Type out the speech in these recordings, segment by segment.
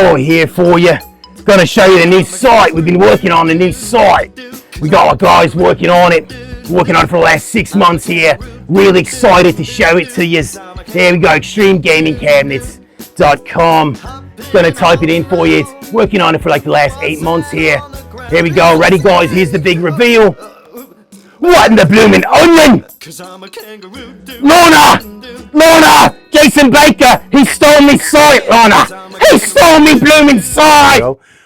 Daryl here for you. Gonna show you the new site. We've been working on the new site. We got our guys working on it. Working on it for the last 6 months here. Really excited to show it to you. There we go, extremegamingcabinets.com. Gonna type it in for you. It's working on it for like the last 8 months here. Here we go. Ready, guys? Here's the big reveal. What in the blooming onion? Lorna! Jason Baker, he stole me site, Lorna! He stole me blooming site!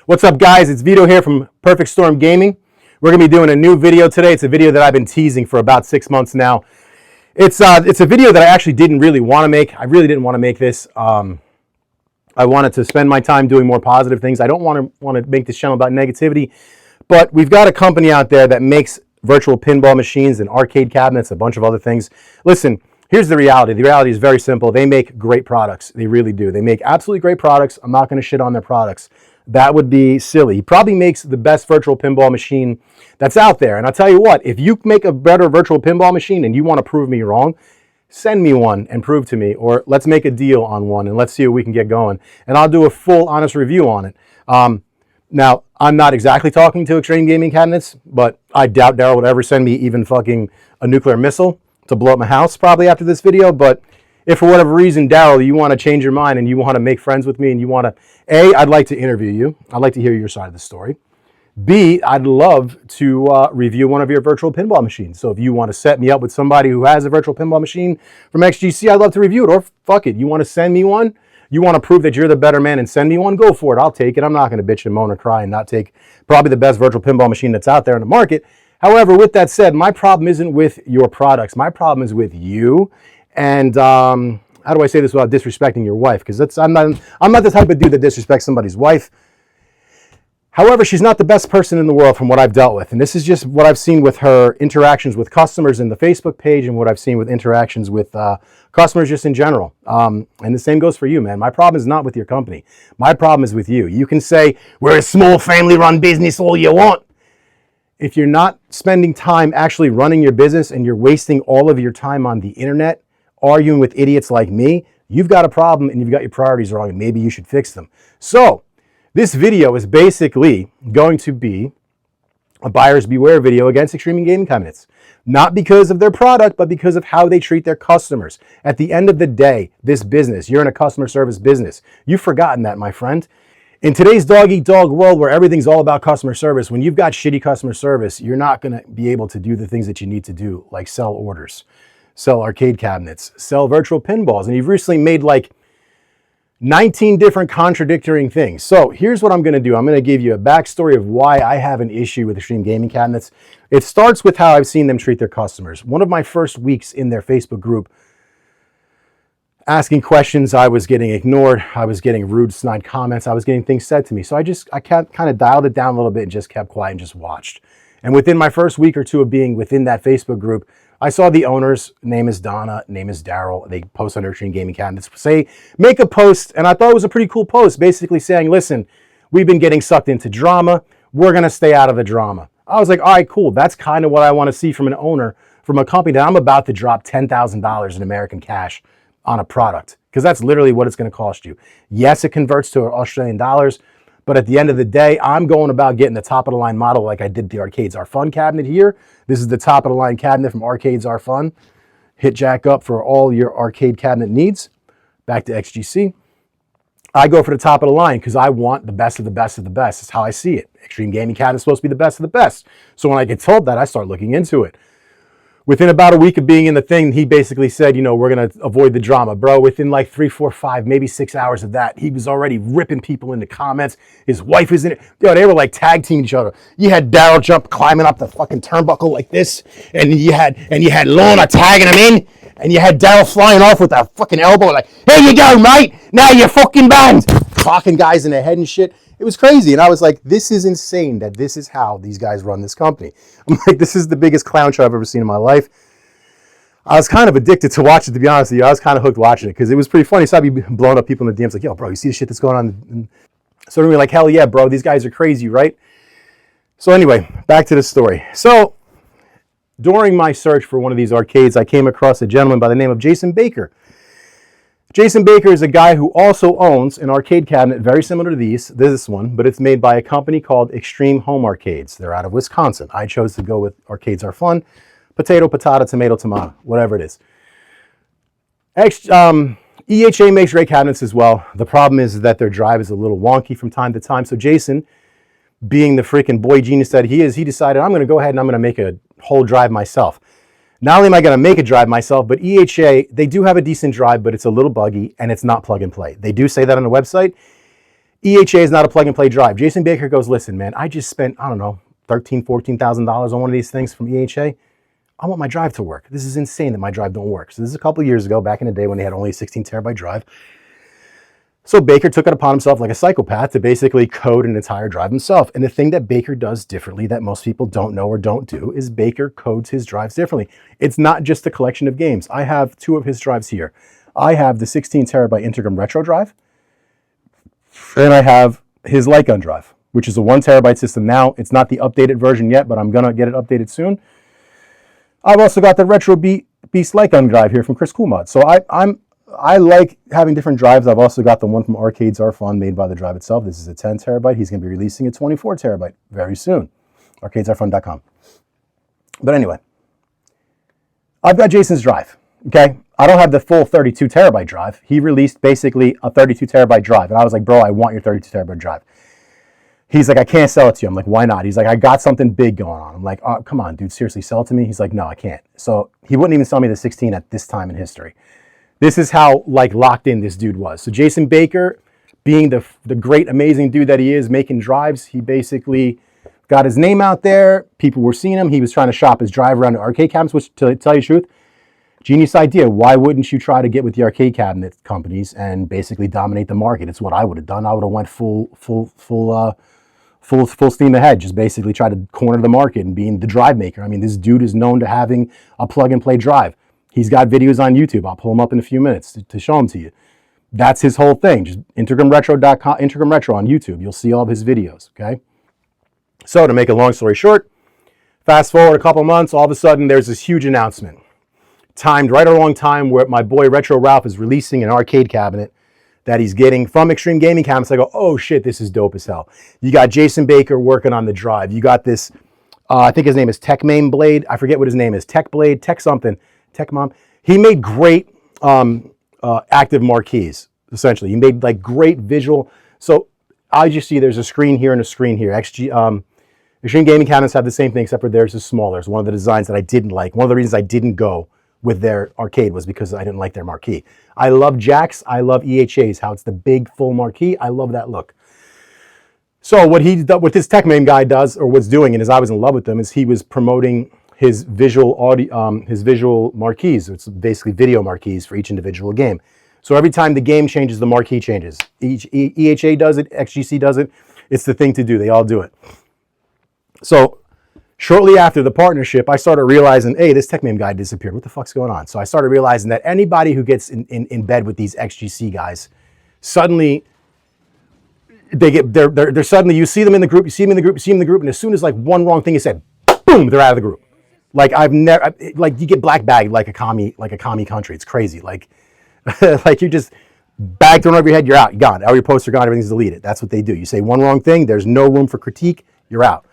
What's up, guys? It's Vito here from Perfect Storm Gaming. We're going to be doing a new video today. It's a video that I've been teasing for about 6 months now. It's a video that I actually didn't really want to make. I really didn't want to make this. I wanted to spend my time doing more positive things. I don't want to make this channel about negativity, but we've got a company out there that makes virtual pinball machines and arcade cabinets, a bunch of other things. Listen, here's the reality. The reality is very simple. They make great products. They really do. They make absolutely great products. I'm not going to shit on their products. That would be silly. He probably makes the best virtual pinball machine that's out there. And I'll tell you what, if you make a better virtual pinball machine and you want to prove me wrong, send me one and prove to me, or let's make a deal on one and let's see if we can get going. And I'll do a full, honest review on it. Now, I'm not exactly talking to Xtreme Gaming Cabinets, but I doubt Daryl would ever send me even fucking a nuclear missile to blow up my house probably after this video. But if for whatever reason, Daryl, you want to change your mind and you want to make friends with me and you want to, A, I'd like to interview you. I'd like to hear your side of the story. B, I'd love to review one of your virtual pinball machines. So if you want to set me up with somebody who has a virtual pinball machine from XGC, I'd love to review it. Or fuck it, you want to send me one? You want to prove that you're the better man and send me one? Go for it. I'll take it. I'm not going to bitch and moan or cry and not take probably the best virtual pinball machine that's out there in the market. However, with that said, my problem isn't with your products. My problem is with you. And how do I say this without disrespecting your wife? Because I'm not the type of dude that disrespects somebody's wife. However, she's not the best person in the world from what I've dealt with. And this is just what I've seen with her interactions with customers in the Facebook page and what I've seen with interactions with customers just in general. And the same goes for you, man. My problem is not with your company. My problem is with you. You can say, we're a small family-run business all you want. If you're not spending time actually running your business and you're wasting all of your time on the internet, arguing with idiots like me, you've got a problem and you've got your priorities wrong and maybe you should fix them. So, this video is basically going to be a buyer's beware video against Xtreme Gaming Cabinets. Not because of their product, but because of how they treat their customers. At the end of the day, this business, you're in a customer service business. You've forgotten that, my friend. In today's dog-eat-dog world where everything's all about customer service, when you've got shitty customer service, you're not going to be able to do the things that you need to do, like sell orders, sell arcade cabinets, sell virtual pinballs. And you've recently made like 19 different contradictory things. So here's what I'm going to do. I'm going to give you a backstory of why I have an issue with Xtreme Gaming Cabinets. It starts with how I've seen them treat their customers. One of my first weeks in their Facebook group, asking questions, I was getting ignored. I was getting rude, snide comments. I was getting things said to me. So I kind of dialed it down a little bit and just kept quiet and just watched. And within my first week or two of being within that Facebook group, I saw the owner's name is Donna, name is Daryl. They post on Xtreme Gaming Cabinets, make a post, and I thought it was a pretty cool post, basically saying, listen, we've been getting sucked into drama. We're going to stay out of the drama. I was like, all right, cool. That's kind of what I want to see from an owner, from a company that I'm about to drop $10,000 in American cash on a product, because that's literally what it's going to cost you. Yes, it converts to Australian dollars, but at the end of the day, I'm going about getting the top of the line model like I did the Arcades Are Fun cabinet here. This is the top of the line cabinet from Arcades Are Fun. Hit Jack up for all your arcade cabinet needs. Back to XGC. I go for the top of the line because I want the best of the best of the best. That's how I see it. Xtreme Gaming Cabinet is supposed to be the best of the best. So when I get told that, I start looking into it. Within about a week of being in the thing, he basically said, you know, we're going to avoid the drama. Bro, within like 3, 4, 5, maybe 6 hours of that, he was already ripping people in the comments. His wife was in it. Yo, they were like tag teaming each other. You had Daryl climbing up the fucking turnbuckle like this, and you had Lorna tagging him in, and you had Daryl flying off with a fucking elbow like, here you go, mate. Now you're fucking banned. Clocking guys in the head and shit. It was crazy. And I was like, this is insane that this is how these guys run this company. I'm like, this is the biggest clown show I've ever seen in my life. I was kind of addicted to watch it, to be honest with you. I was kind of hooked watching it because it was pretty funny. So I'd be blowing up people in the DMs like, yo, bro, you see the shit that's going on? And so we were like, hell yeah, bro, these guys are crazy, right? So anyway, back to the story. So during my search for one of these arcades, I came across a gentleman by the name of Jason Baker. Jason Baker is a guy who also owns an arcade cabinet very similar to this one, but it's made by a company called Xtreme Home Arcades. They're out of Wisconsin. I chose to go with Arcades Are Fun, potato, patata, tomato, tomato, whatever it is. EHA makes great cabinets as well. The problem is that their drive is a little wonky from time to time. So Jason, being the freaking boy genius that he is, he decided, I'm going to go ahead and I'm going to make a whole drive myself. Not only am I going to make a drive myself, but EHA, they do have a decent drive, but it's a little buggy and it's not plug and play. They do say that on the website. EHA is not a plug and play drive. Jason Baker goes, listen, man, I just spent, I don't know, $13,000, $14,000 on one of these things from EHA. I want my drive to work. This is insane that my drive don't work. So this is a couple of years ago, back in the day when they had only a 16 terabyte drive. So Baker took it upon himself like a psychopath to basically code an entire drive himself. And the thing that Baker does differently that most people don't know or don't do is Baker codes his drives differently. It's not just a collection of games. I have two of his drives here. I have the 16 terabyte Integrum Retro drive, and I have his Light Gun drive, which is a 1 terabyte system now. It's not the updated version yet, but I'm gonna get it updated soon. I've also got the Retro Beast Light Gun drive here from Chris Coolmod. So I like having different drives. I've also got the one from Arcades Are Fun made by the drive itself. This is a 10 terabyte. He's going to be releasing a 24 terabyte very soon. ArcadesAreFun.com. But anyway, I've got Jason's drive. Okay, I don't have the full 32 terabyte drive. He released basically a 32 terabyte drive, and I was like, bro, I want your 32 terabyte drive. He's like, I can't sell it to you. I'm like, why not? He's like, I got something big going on. I'm like, oh, come on, dude, seriously, sell it to me? He's like, no, I can't. So he wouldn't even sell me the 16 at this time in history. This is how like locked in this dude was. So Jason Baker, being the great, amazing dude that he is, making drives, he basically got his name out there. People were seeing him. He was trying to shop his drive around the arcade cabinets, which, to tell you the truth, genius idea. Why wouldn't you try to get with the arcade cabinet companies and basically dominate the market? It's what I would have done. I would have went full steam ahead. Just basically try to corner the market and being the drive maker. I mean, this dude is known to having a plug and play drive. He's got videos on YouTube. I'll pull them up in a few minutes to show them to you. That's his whole thing. Just IntegramRetro.com, Integrum Retro on YouTube. You'll see all of his videos, okay? So to make a long story short, fast forward a couple months, all of a sudden there's this huge announcement. Timed right along time where my boy Retro Ralph is releasing an arcade cabinet that he's getting from Xtreme Gaming Cabinets. I go, oh shit, this is dope as hell. You got Jason Baker working on the drive. You got this, I think his name is TechMain Blade. I forget what his name is. Tech Blade, Tech something. Tech Mom. He made great active marquees, essentially. He made like great visual. So I just see there's a screen here and a screen here. Extreme Gaming Cabinets have the same thing, except for theirs is smaller. It's one of the designs that I didn't like. One of the reasons I didn't go with their arcade was because I didn't like their marquee. I love Jack's. I love EHA's, how it's the big full marquee. I love that look. So what this TechMain guy does, or what's doing, and as I was in love with them, is he was promoting his visual audio, his visual marquees. It's basically video marquees for each individual game. So every time the game changes, the marquee changes. EHA does it, XGC does it. It's the thing to do. They all do it. So shortly after the partnership, I started realizing, hey, this TechMain guy disappeared. What the fuck's going on? So I started realizing that anybody who gets in bed with these XGC guys, suddenly they're suddenly, you see them in the group, you see them in the group, you see them in the group, and as soon as like one wrong thing is said, boom, they're out of the group. Like I've never, like you get black bagged like a commie country. It's crazy. Like, like you just bag thrown over your head, you're out, you're gone. All your posts are gone, everything's deleted. That's what they do. You say one wrong thing, there's no room for critique, you're out.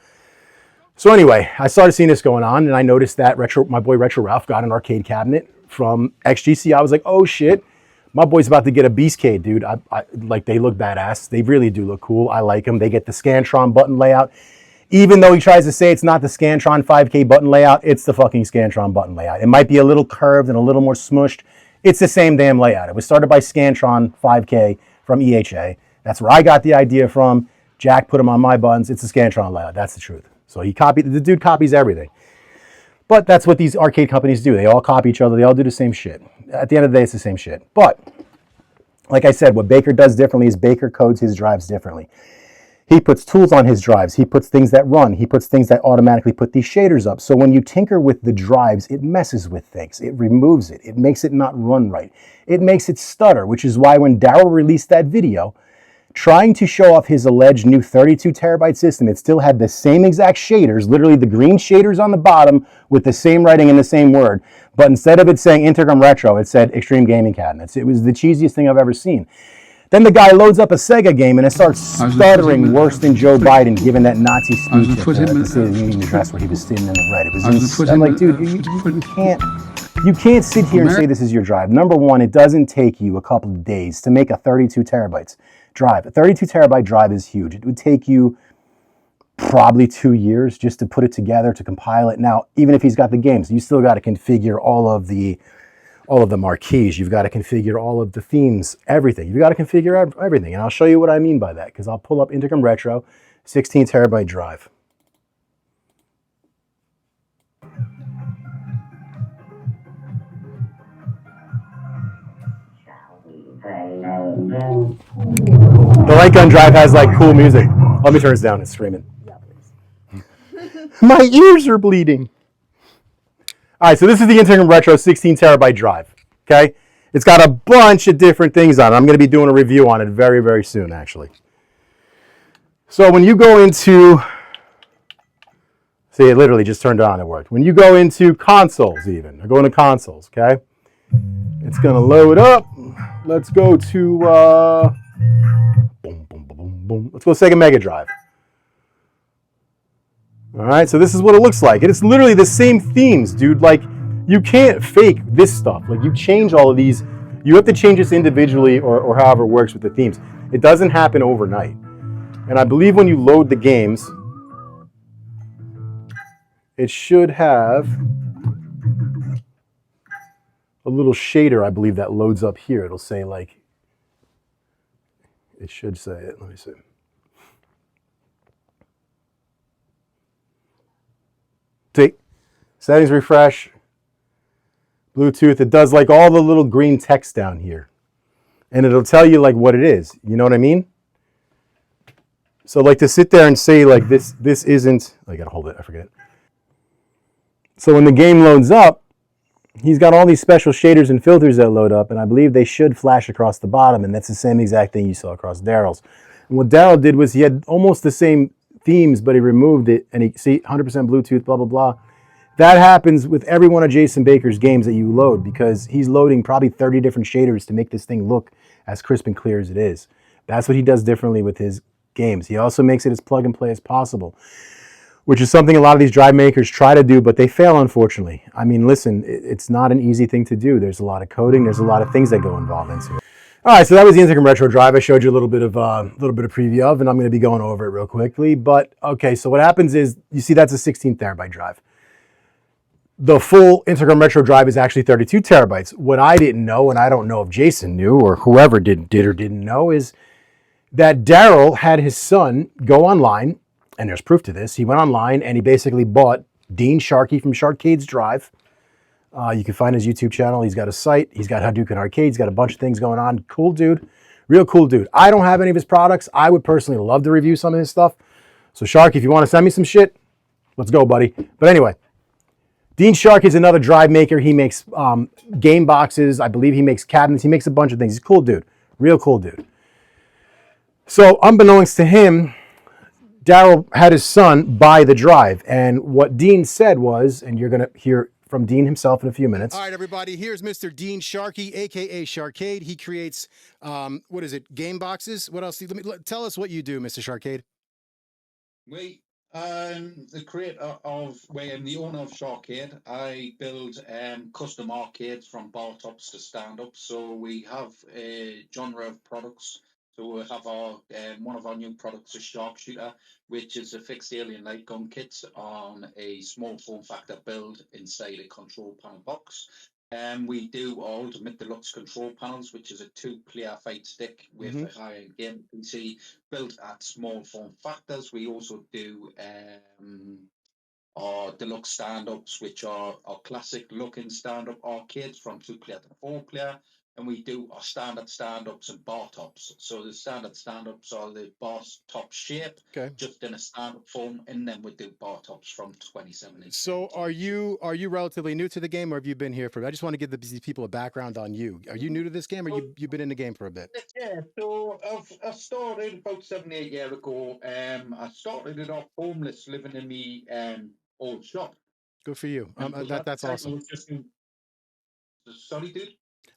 So anyway, I started seeing this going on, and I noticed that my boy Retro Ralph got an arcade cabinet from XGC. I was like, oh shit, my boy's about to get a Beastcade, dude. Like they look badass. They really do look cool. I like them. They get the Scantron button layout. Even though he tries to say it's not the Scantron 5K button layout, it's the fucking Scantron button layout. It might be a little curved and a little more smushed. It's the same damn layout. It was started by Scantron 5K from EHA. That's where I got the idea from. Jack put them on my buttons. It's a Scantron layout. That's the truth. So the dude copies everything. But that's what these arcade companies do. They all copy each other. They all do the same shit. At the end of the day, it's the same shit. But like I said, what Baker does differently is Baker codes his drives differently. He puts tools on his drives. He puts things that run. He puts things that automatically put these shaders up. So when you tinker with the drives, it messes with things. It removes it. It makes it not run right. It makes it stutter, which is why when Daryl released that video, trying to show off his alleged new 32 terabyte system. It still had the same exact shaders, literally the green shaders on the bottom with the same writing and the same word. But instead of it saying Intercom Retro, it said Extreme Gaming Cabinets. It was the cheesiest thing I've ever seen. Then the guy loads up a Sega game and it starts stuttering worse than Joe Biden giving that Nazi speech at the State of the Union address where he was sitting in the red. It was I'm like, dude, you can't sit here and say this is your drive. Number one, it doesn't take you a couple of days to make a 32 terabytes drive. A 32 terabyte drive is huge. It would take you probably 2 years just to put it together, to compile it. Now, even if he's got the games, you still got to configure all of the marquees. You've got to configure all of the themes, everything. You've got to configure everything. And I'll show you what I mean by that, because I'll pull up Intercom Retro, 16 terabyte drive. The light gun drive has like cool music. Let me turn this down. It's screaming. My ears are bleeding. All right, so this is the Intercom Retro 16 terabyte drive. Okay, it's got a bunch of different things on it. I'm going to be doing a review on it very, very soon, actually. So when you go into, see, it literally just turned on. It worked. When you go into consoles, even I go into consoles. Okay, it's going to load up. Let's go to boom, boom, boom, boom, boom. Let's go Sega Mega Drive. All right, so this is what it looks like. It's literally the same themes, dude. Like, you can't fake this stuff. Like, you change all of these. You have to change this individually or however it works with the themes. It doesn't happen overnight. And I believe when you load the games, it should have a little shader, I believe, that loads up here. It'll say, like, it should say it. Let me see. See, settings refresh, Bluetooth. It does like all the little green text down here, and it'll tell you like what it is. You know what I mean? So like to sit there and say like this isn't. I gotta hold it. I forget. So when the game loads up, he's got all these special shaders and filters that load up, and I believe they should flash across the bottom, and that's the same exact thing you saw across Daryl's. And what Daryl did was he had almost the same themes, but he removed it, and he see 100% Bluetooth, blah blah blah. That happens with every one of Jason Baker's games that you load, because he's loading probably 30 different shaders to make this thing look as crisp and clear as it is. That's what he does differently with his games. He also makes it as plug and play as possible, which is something a lot of these drive makers try to do, but they fail, unfortunately. I mean, listen, it's not an easy thing to do. There's a lot of coding. There's a lot of things that go involved into it. All right, so that was the Intercom Retro drive. I showed you a little bit of preview of, and I'm going to be going over it real quickly. But okay, so what happens is, you see that's a 16 terabyte drive. The full Intercom Retro drive is actually 32 terabytes. What I didn't know, and I don't know if Jason knew or whoever did or didn't know, is that Daryl had his son go online, and there's proof to this. He went online and he basically bought Dean Shar-Kade from Shar-Kade's Drive. You can find his YouTube channel. He's got a site. He's got Hadouken Arcade. He's got a bunch of things going on. Cool dude. Real cool dude. I don't have any of his products. I would personally love to review some of his stuff. So Shark, if you want to send me some shit, let's go, buddy. But anyway, Dean Shark is another drive maker. He makes game boxes. I believe he makes cabinets. He makes a bunch of things. He's a cool dude. Real cool dude. So unbeknownst to him, Daryl had his son buy the drive. And what Dean said was, and you're going to hear from Dean himself in a few minutes. All right, everybody, here's Mr. Dean Shar-Kade, a.k.a. Shar-Kade. He creates, what is it, game boxes? What else? Tell us what you do, Mr. Shar-Kade. We, the creator of, I am the owner of Shar-Kade. I build custom arcades from bar tops to stand-up. So we have a genre of products. So we have our one of our new products is Sharpshooter, which is a fixed alien light gun kit on a small form factor build inside a control panel box. We do our Ultimate Deluxe control panels, which is a 2-player fight stick with a high-end game PC built at small form factors. We also do our deluxe stand-ups, which are our classic looking stand-up arcades from 2-player to 4-player. and we do our standard stand-ups and bar tops. So the standard stand-ups are the bar top shape, Okay. just in a stand-up form, and then we do bar tops from 27 inches. So are you relatively new to the game, or have you been here for? I just want to give these people a background on you. Are you new to this game, or you've been in the game for a bit? Yeah, so I started about 7-8 years ago. I started it off homeless, living in the old shop. Good for you. And That's I awesome. was just sorry, dude.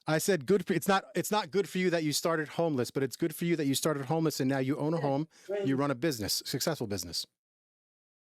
I said good for it's not good for you that you started homeless, but it's good for you that you started homeless and now you own a home, you run a business, successful business.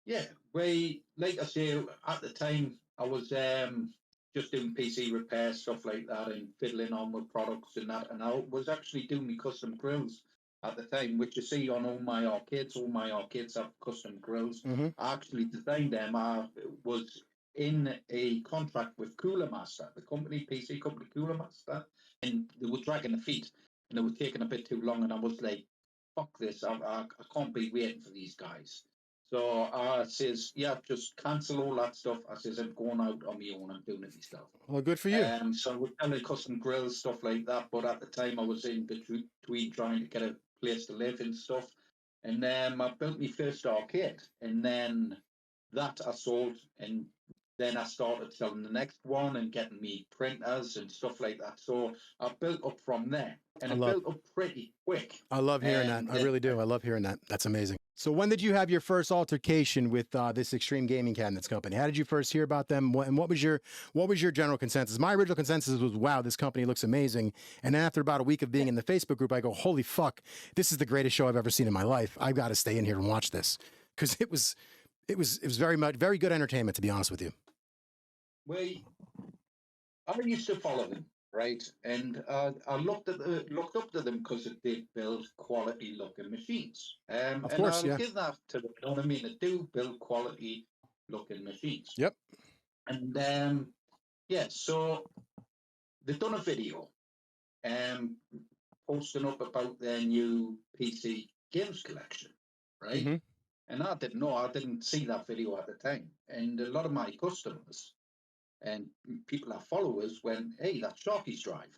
Yeah, like I say, at the time I was just doing PC repair stuff like that and fiddling on with products and that, and I was actually doing my custom grills at the time, which you see on all my arcades. All my arcades have custom grills. Mm-hmm. I actually designed them. I was in a contract with Cooler Master, the company, PC company Cooler Master, and they were dragging the feet and they were taking a bit too long. And I was like, fuck this, I can't be waiting for these guys. So I says, yeah, just cancel all that stuff. I says, I'm going out on my own, I'm doing it myself. Well, good for you. So I was selling custom grills, stuff like that. But at the time I was in between trying to get a place to live and stuff. And then I built my first arcade, and then that I sold, and then I started selling the next one and getting me printers and stuff like that. So I built up from there, and it built up pretty quick. I love hearing that. I really do. I love hearing that. That's amazing. So when did you have your first altercation with this Xtreme Gaming Cabinets company? How did you first hear about them? And what was your general consensus? My original consensus was, wow, this company looks amazing. And then after about a week of being in the Facebook group, I go, holy fuck, this is the greatest show I've ever seen in my life. I've got to stay in here and watch this, because it was very good entertainment, to be honest with you. Well, I used to follow them, right? And I looked up to them because they build quality looking machines. Of course, and I'll give that to them. You know what I mean? They do build quality looking machines. Yep. And so they've done a video, posting up about their new PC games collection, right? Mm-hmm. And I didn't see that video at the time. And a lot of my customers and people that follow us went, hey, that's Sharky's drive.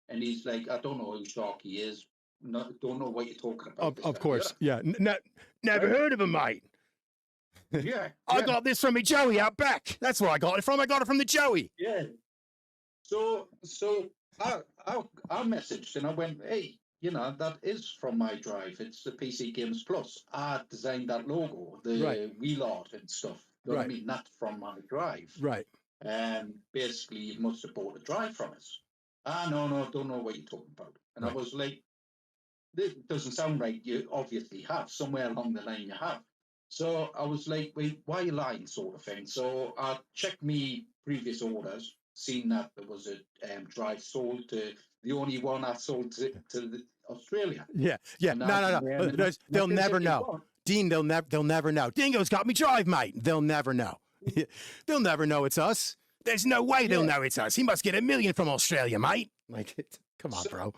And he's like, I don't know who Shar-Kade is. Don't know what you're talking about. Of course. Yeah. Never heard of him, mate. Yeah. I got this from me Joey out back. That's where I got it from. I got it from the Joey. Yeah. So I messaged and I went, hey, that is from my drive. It's the PC Games Plus. I designed that logo, the wheel art and stuff. You know what I mean? That's from my drive. Right. Basically, you must have bought a drive from us. No, don't know what you're talking about. And I was like, this doesn't sound right. You obviously have. Somewhere along the line you have. So I was like, wait, why are you lying, sort of thing. So I checked me previous orders, seen that there was a drive sold to the only one I sold to Australia. Yeah. No. They'll never know. Dean, they'll never know. Dingo's got me drive, mate. They'll never know. They'll never know it's us. There's no way they'll know it's us. He must get $1 million from Australia, mate. Like, come on, bro.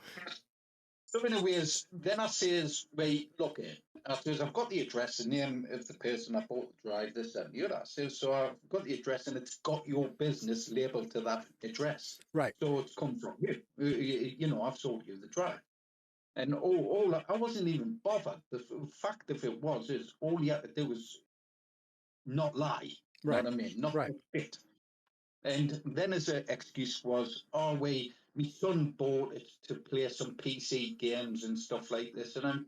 So anyways, then I says, wait, look here. I says, I've got the address and name of the person I bought the drive, this, that, and the other. I says, so I've got the address and it's got your business labeled to that address. Right. So it's come from you. I've sold you the drive. And I wasn't even bothered. The fact of it is all you had to do was not lie. You know what I mean? Not fit. And then his excuse was, my son bought it to play some PC games and stuff like this. And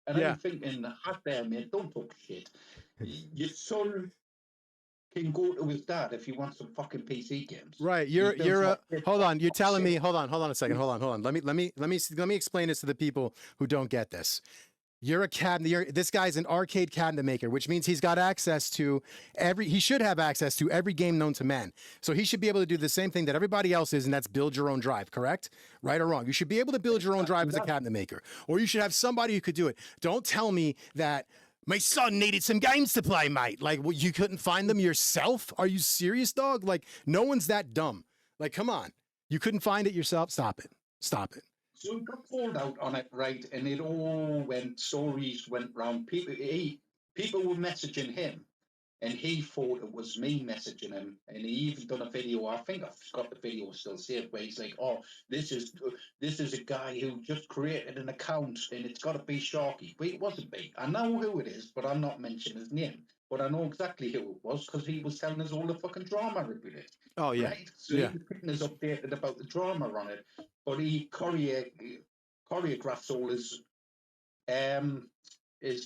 I'm thinking, hot there, mate, don't talk shit. Your son can go to his dad if he wants some fucking PC games. Right. Hold on. You're telling me, hold on a second. Hold on. Let me explain this to the people who don't get this. You're a cabinet. This guy's an arcade cabinet maker, which means he's got access to he should have access to every game known to man. So he should be able to do the same thing that everybody else is, and that's build your own drive, correct? Right or wrong? You should be able to build your own drive as a cabinet maker, or you should have somebody who could do it. Don't tell me that my son needed some games to play, mate. Like, you couldn't find them yourself? Are you serious, dog? Like, no one's that dumb. Like, come on. You couldn't find it yourself? Stop it. So he got called out on it, right? And stories went round. People were messaging him and he thought it was me messaging him, and he even done a video. I think I've got the video still saved, where he's like, "Oh, this is a guy who just created an account, and it's got to be Sharky." But it wasn't me. I know who it is, but I'm not mentioning his name. But I know exactly who it was because he was telling us all the fucking drama about it. Oh yeah. Right? So Yeah. he was keeping us updated about the drama on it. But he choreographs all his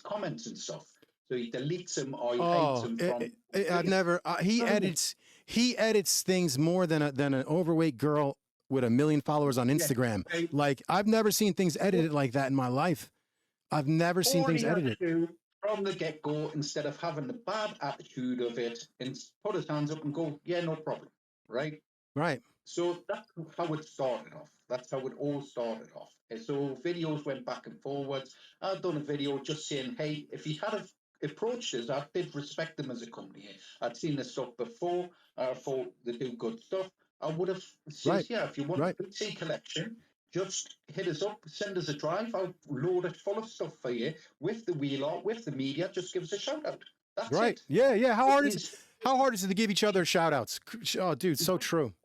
comments and stuff. So he deletes them or he hides them from. I've never. He edits things more than an overweight girl with 1 million followers on Instagram. Yeah. Like I've never seen things edited like that in my life. I've never seen things edited. From the get-go, instead of having the bad attitude of it, and put his hands up and go, "Yeah, no problem," right? Right. So that's how it started off. That's how it all started off. And so videos went back and forwards. I've done a video just saying, hey, if he had approached us, I did respect them as a company. I'd seen this stuff before. I thought they do good stuff. I would have said, yeah, if you want a PC collection, just hit us up, send us a drive. I'll load it full of stuff for you with the wheel art, with the media. Just give us a shout out. That's it. Yeah, yeah. How hard is it to give each other shout outs? Oh, dude, so true.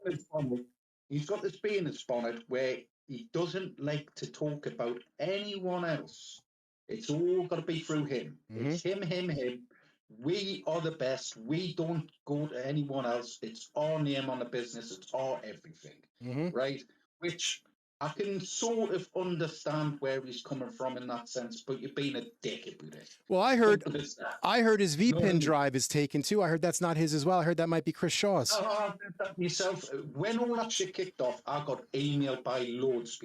He's got this bee in his bonnet where he doesn't like to talk about anyone else. It's all got to be through him. It's him, him, him. We are the best. We don't go to anyone else. It's our name on the business. It's our everything, right? Which I can sort of understand where he's coming from in that sense, but you're being a dick about it. Well, I heard his VPN drive is taken too. I heard that's not his as well. I heard that might be Chris Shaw's. Myself, when all that shit kicked off, I got emailed by loads of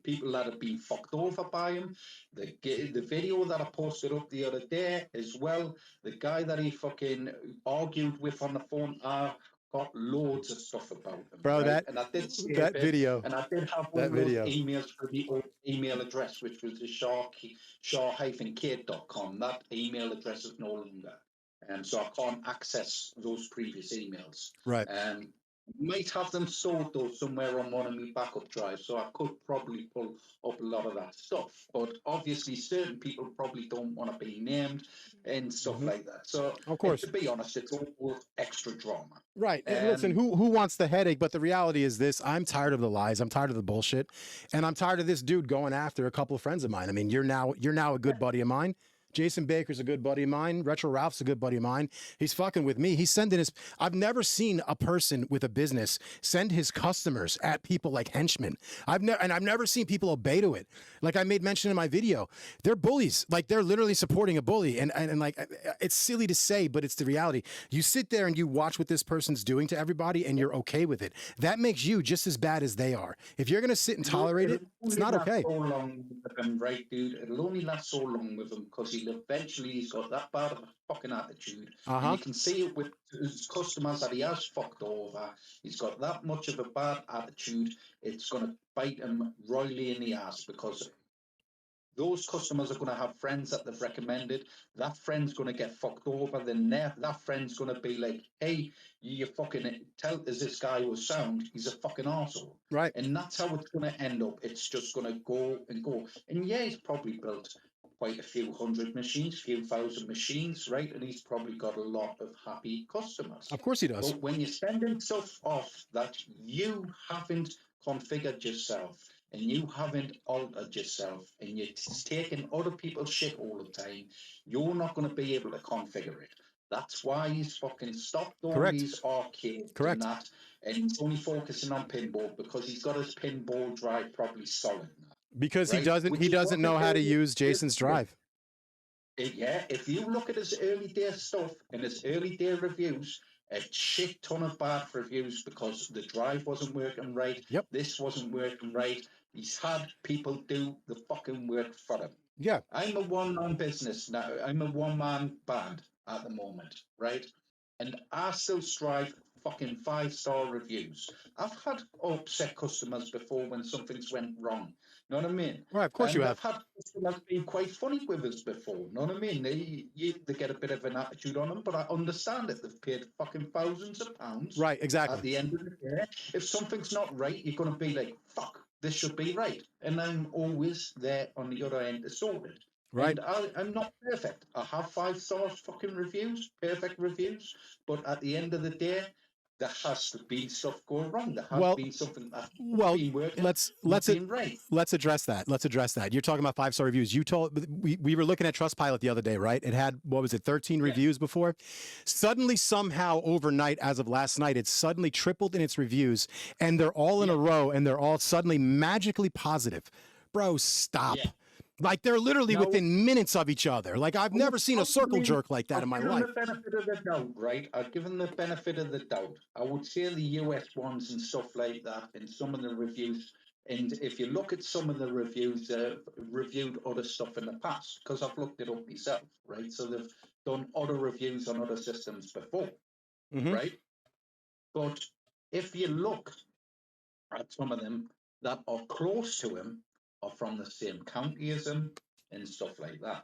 people that have been fucked over by him. The video that I posted up the other day as well, the guy that he fucking argued with on the phone, got loads of stuff about him, bro. Right? And I did that video, and I did have one of those emails for the old email address, which was the Shar-Kade.com. That email address is no longer, and so I can't access those previous emails. Right. Might have them stored though somewhere on one of my backup drives, so I could probably pull up a lot of that stuff. But obviously, certain people probably don't want to be named and stuff like that. So, of course, to be honest, it's all extra drama. Right. And listen, who wants the headache? But the reality is this: I'm tired of the lies. I'm tired of the bullshit, and I'm tired of this dude going after a couple of friends of mine. I mean, you're now a good buddy of mine. Jason Baker's a good buddy of mine. Retro Ralph's a good buddy of mine. He's fucking with me. He's sending his... I've never seen a person with a business send his customers at people like henchmen. I've never seen people obey to it. Like I made mention in my video, they're bullies. Like they're literally supporting a bully. And like, it's silly to say, but it's the reality. You sit there and you watch what this person's doing to everybody and you're okay with it. That makes you just as bad as they are. If you're going to sit and tolerate it, it's not okay. So long with him, right, dude? It'll only last so long with him because he's got that bad of a fucking attitude. And you can see it with his customers that he has fucked over. He's got that much of a bad attitude. It's going to bite him royally in the ass because those customers are going to have friends that they've recommended. That friend's going to get fucked over. Then that friend's going to be like, hey, you fucking tell us this guy was sound. He's a fucking arsehole. Right. And that's how it's going to end up. It's just going to go and go. And yeah, he's probably built quite a few hundred machines, few thousand machines, right? And he's probably got a lot of happy customers. Of course he does. But when you're sending stuff off that you haven't configured yourself and you haven't altered yourself and you're taking other people's shit all the time, you're not going to be able to configure it. That's why he's fucking stopped all these arcades and that, and he's only focusing on pinball because he's got his pinball drive probably solid now. Because he doesn't know how to use Jason's drive. Yeah, if you look at his early day stuff and his early day reviews, a shit ton of bad reviews because the drive wasn't working right. Yep. This wasn't working right. He's had people do the fucking work for him. Yeah. I'm a one-man business now. I'm a one-man band at the moment, right? And I still strive fucking 5-star reviews. I've had upset customers before when something's went wrong. Know what I mean? Right, of course you have. I've had customers being quite funny with us before. Know what I mean? They get a bit of an attitude on them, but I understand it. They've paid fucking thousands of pounds. Right, exactly. At the end of the day, if something's not right, you're going to be like, fuck, this should be right. And I'm always there on the other end to sort it. Right. And I'm not perfect. I have 5-star fucking reviews, perfect reviews. But at the end of the day, there has to be stuff going wrong. There has Well, been something that well, been working, let's not being right. let's address that. Let's address that. You're talking about 5-star reviews. You told we were looking at Trustpilot the other day, right? It had, what was it, 13 reviews before. Suddenly, somehow, overnight, as of last night, it suddenly tripled in its reviews, and they're all in a row, and they're all suddenly magically positive. Bro, stop. Yeah. Like they're literally No. within minutes of each other. Like I've never seen a circle jerk like that in my life. I've given the benefit of the doubt, right? I've given the benefit of the doubt. I would say the US ones and stuff like that, and some of the reviews. And if you look at some of the reviews, reviewed other stuff in the past, because I've looked it up myself, right? So they've done other reviews on other systems before, right? But if you look at some of them that are close to him, are from the same county as him, and stuff like that,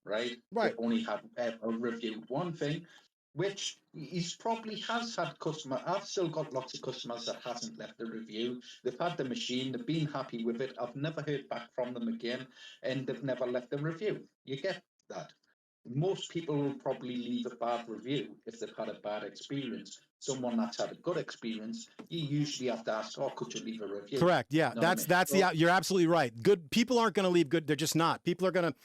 right? Right. They only had reviewed one thing, which he's probably has had customer. I've still got lots of customers that hasn't left a review. They've had the machine, they've been happy with it. I've never heard back from them again, and they've never left a review. You get that? Most people will probably leave a bad review if they've had a bad experience. Someone that's had a good experience, you usually have to ask, "Oh, could you leave a review?" Correct. Yeah, Know what I that's mean? the. You're absolutely right. Good people aren't going to leave good. They're just not. People are gonna.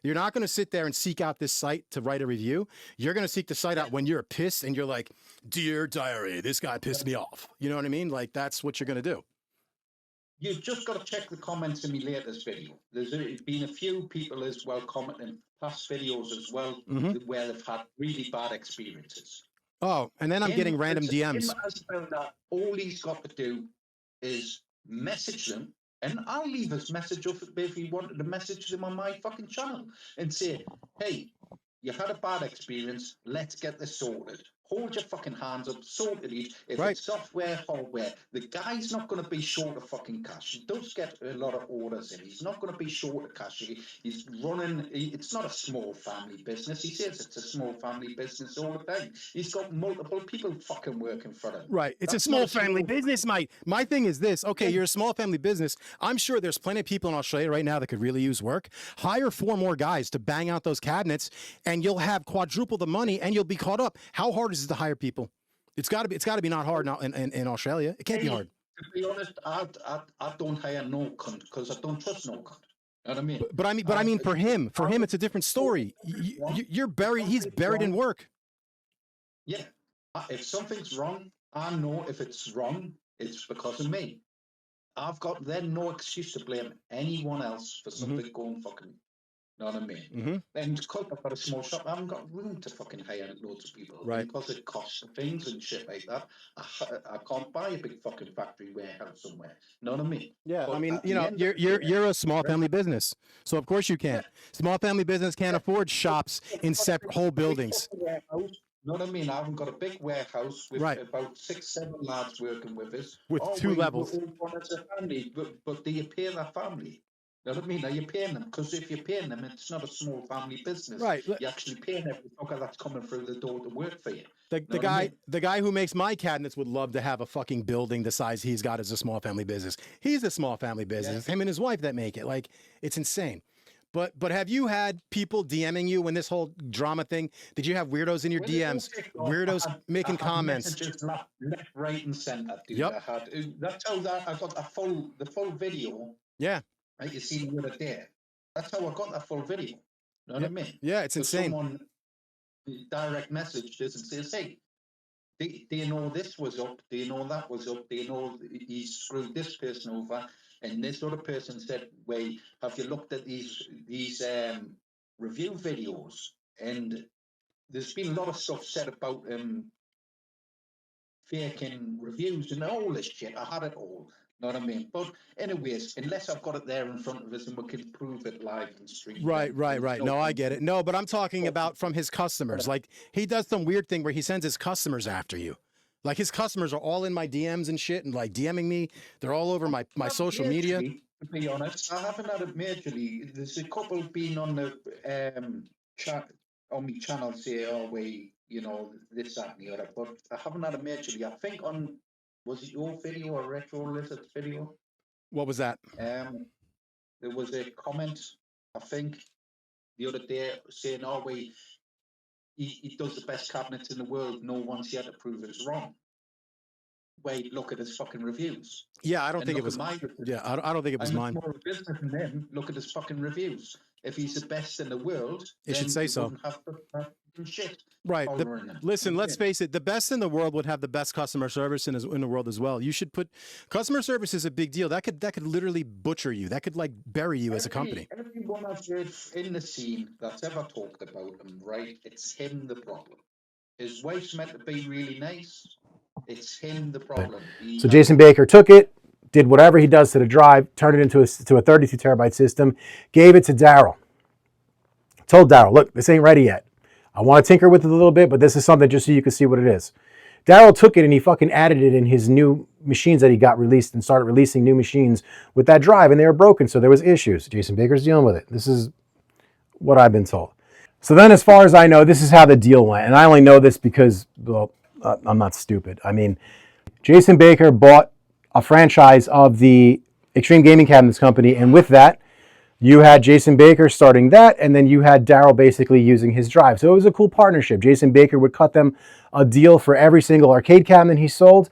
You're not going to sit there and seek out this site to write a review. You're going to seek the site out when you're pissed and you're like, "Dear diary, this guy pissed me off." You know what I mean? Like that's what you're going to do. You've just got to check the comments in my latest video. There's been a few people as well commenting past videos as well where they've had really bad experiences. Oh, and then I'm getting random DMs. All he's got to do is message them, and I'll leave his message up if he wanted to message them on my fucking channel and say, "Hey, you had a bad experience. Let's get this sorted. Hold your fucking hands up, sort it. If it's software, hardware, the guy's not going to be short of fucking cash. He does get a lot of orders in. He's not going to be short of cash. He's running, it's not a small family business. He says it's a small family business all the time. He's got multiple people fucking working for him. Right. It's a small family business, mate. My thing is this. Okay, you're a small family business. I'm sure there's plenty of people in Australia right now that could really use work. Hire 4 more guys to bang out those cabinets, and you'll have quadruple the money, and you'll be caught up. How hard is it to hire people? It's got to be not hard now in Australia. It can't be hard. To be honest, I don't hire no cunt because I don't trust no cunt. You know what I mean? But I mean, for him, it's a different story. You're buried. He's buried in work. Yeah. If something's wrong, I know if it's wrong, it's because of me. I've got then no excuse to blame anyone else for something going fucking. You know what I mean? And because I've got a small shop, I haven't got room to fucking hire loads of people. Right. Because it costs things and shit like that. I can't buy a big fucking factory warehouse somewhere. You know what I mean? Yeah, But I mean, at the you know, end of the day, you're a small family business, so of course you can. Small family business can't afford shops in separate whole buildings. You know what I mean? I haven't got a big warehouse with about 6-7 lads working with us. With 2 levels. We're all one as a family, but do you pay that family? You know what I mean? Are you paying them? Because if you're paying them, it's not a small family business. Right. You're actually paying every fucker that's coming through the door to work for you. The guy who makes my cabinets would love to have a fucking building the size he's got as a small family business. He's a small family business. It's him and his wife that make it. Like, it's insane. But have you had people DMing you when this whole drama thing? Did you have weirdos in your DMs? Weirdos making comments. Messages left, right, and center. Dude. Yep. That's how I got the full video. Yeah. Right, you see the other day. That's how I got that full video. You know what I mean? Yeah, it's insane. Someone direct messaged us and says, "Hey, do you know this was up? Do you know that was up? Do you know he screwed this person over?" And this other person said, "Wait, have you looked at these review videos?" And there's been a lot of stuff said about faking reviews and all this shit. I had it all. Know what I mean? But anyways, unless I've got it there in front of us and we can prove it live and stream. Right. No, I get it. No, but I'm talking about from his customers. Like he does some weird thing where he sends his customers after you. Like his customers are all in my DMs and shit and like DMing me. They're all over my social media. To be honest, I haven't had it majorly. There's a couple been on the chat on my channel say, "Oh, this, that, and the other," but I haven't had it majorly. I think was it your video or Retro Lizard's video? What was that? There was a comment I think, the other day, saying, "Oh, he does the best cabinets in the world. No one's yet to prove it's wrong." Wait, look at his fucking reviews. Yeah, I don't And think it look was. at my reviews. Yeah, I don't think it was I'm a mine. smaller business than him. Look at his fucking reviews. If he's the best in the world, It should then say he so. wouldn't have to do shit. Right. following him. Listen, let's Okay. face it. The best in the world would have the best customer service in the world as well. You should put customer service is a big deal. That could literally butcher you. That could like bury you as a company. Everyone I've heard in the scene that's ever talked about him, right? It's him the problem. His wife's meant to be really nice. It's him the problem. So Jason Baker took it, did whatever he does to the drive, turned it into a 32 terabyte system, gave it to Daryl. Told Daryl, look, this ain't ready yet. I want to tinker with it a little bit, but this is something just so you can see what it is. Daryl took it and he fucking added it in his new machines that he got released and started releasing new machines with that drive, and they were broken, so there was issues. Jason Baker's dealing with it. This is what I've been told. So then, as far as I know, this is how the deal went, and I only know this because, well, I'm not stupid. I mean, Jason Baker bought a franchise of the Xtreme Gaming Cabinets Company, and with that, you had Jason Baker starting that, and then you had Daryl basically using his drive. So it was a cool partnership. Jason Baker would cut them a deal for every single arcade cabinet he sold,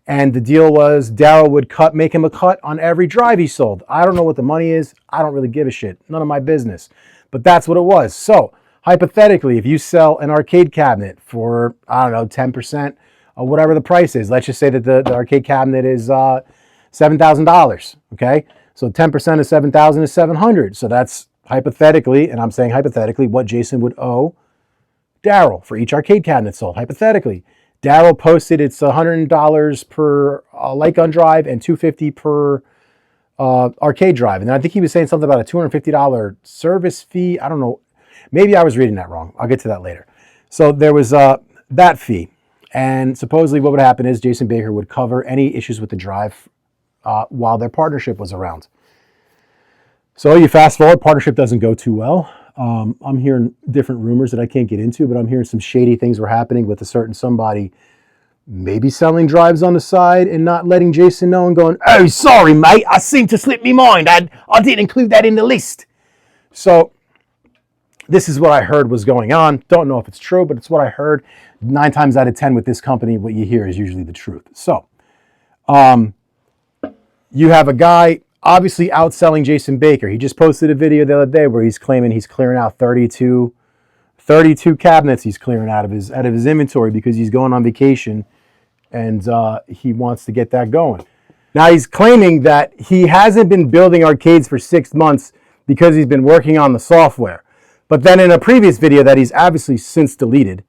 and the deal was Daryl would make him a cut on every drive he sold. I don't know what the money is. I don't really give a shit. None of my business. But that's what it was. So hypothetically, if you sell an arcade cabinet for, I don't know, 10% of whatever the price is, let's just say that the arcade cabinet is $7,000, okay? So 10% of 7,000 is 700. So that's hypothetically, and I'm saying hypothetically, what Jason would owe Daryl for each arcade cabinet sold. Hypothetically, Daryl posted it's $100 per light gun drive and $250 per arcade drive. And then I think he was saying something about a $250 service fee. I don't know. Maybe I was reading that wrong. I'll get to that later. So there was that fee. And supposedly what would happen is Jason Baker would cover any issues with the drive while their partnership was around. So you fast forward, partnership doesn't go too well. I'm hearing different rumors that I can't get into, but I'm hearing some shady things were happening with a certain somebody maybe selling drives on the side and not letting Jason know and going, "Oh, sorry, mate, I seem to slip me mind. I didn't include that in the list." So this is what I heard was going on. Don't know if it's true, but it's what I heard. 9 times out of 10 with this company, what you hear is usually the truth. So you have a guy obviously outselling Jason Baker. He just posted a video the other day where he's claiming he's clearing out 32 cabinets he's clearing out of his inventory because he's going on vacation and he wants to get that going. Now he's claiming that he hasn't been building arcades for 6 months because he's been working on the software. But then in a previous video that he's obviously since deleted,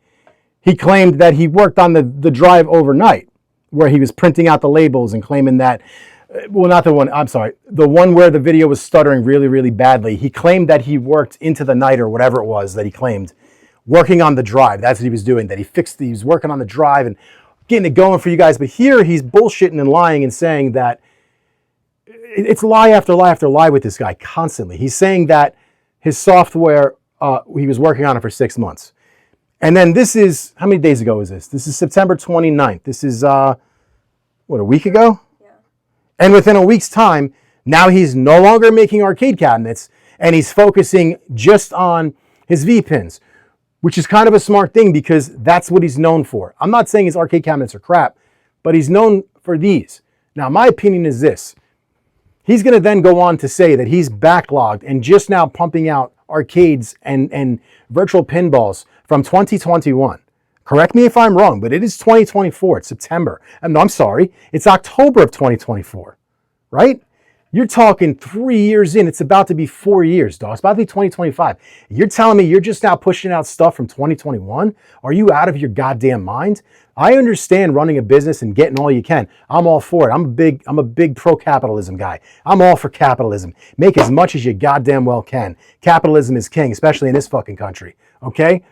he claimed that he worked on the drive overnight, where he was printing out the labels and claiming that, well, not the one, I'm sorry, the one where the video was stuttering really, really badly. He claimed that he worked into the night or whatever it was that he claimed, working on the drive. That's what he was doing, that he was working on the drive and getting it going for you guys. But here he's bullshitting and lying and saying that it's lie after lie after lie with this guy constantly. He's saying that his software, he was working on it for 6 months. And then this is, how many days ago is this? This is September 29th. This is, a week ago? Yeah. And within a week's time, now he's no longer making arcade cabinets and he's focusing just on his V-pins, which is kind of a smart thing because that's what he's known for. I'm not saying his arcade cabinets are crap, but he's known for these. Now, my opinion is this. He's going to then go on to say that he's backlogged and just now pumping out arcades and virtual pinballs from 2021. Correct me if I'm wrong, but it is 2024. It's September. No, I'm sorry. It's October of 2024, right? You're talking 3 years in. It's about to be 4 years, dog. It's about to be 2025. You're telling me you're just now pushing out stuff from 2021? Are you out of your goddamn mind? I understand running a business and getting all you can. I'm all for it. I'm a big pro-capitalism guy. I'm all for capitalism. Make as much as you goddamn well can. Capitalism is king, especially in this fucking country, okay?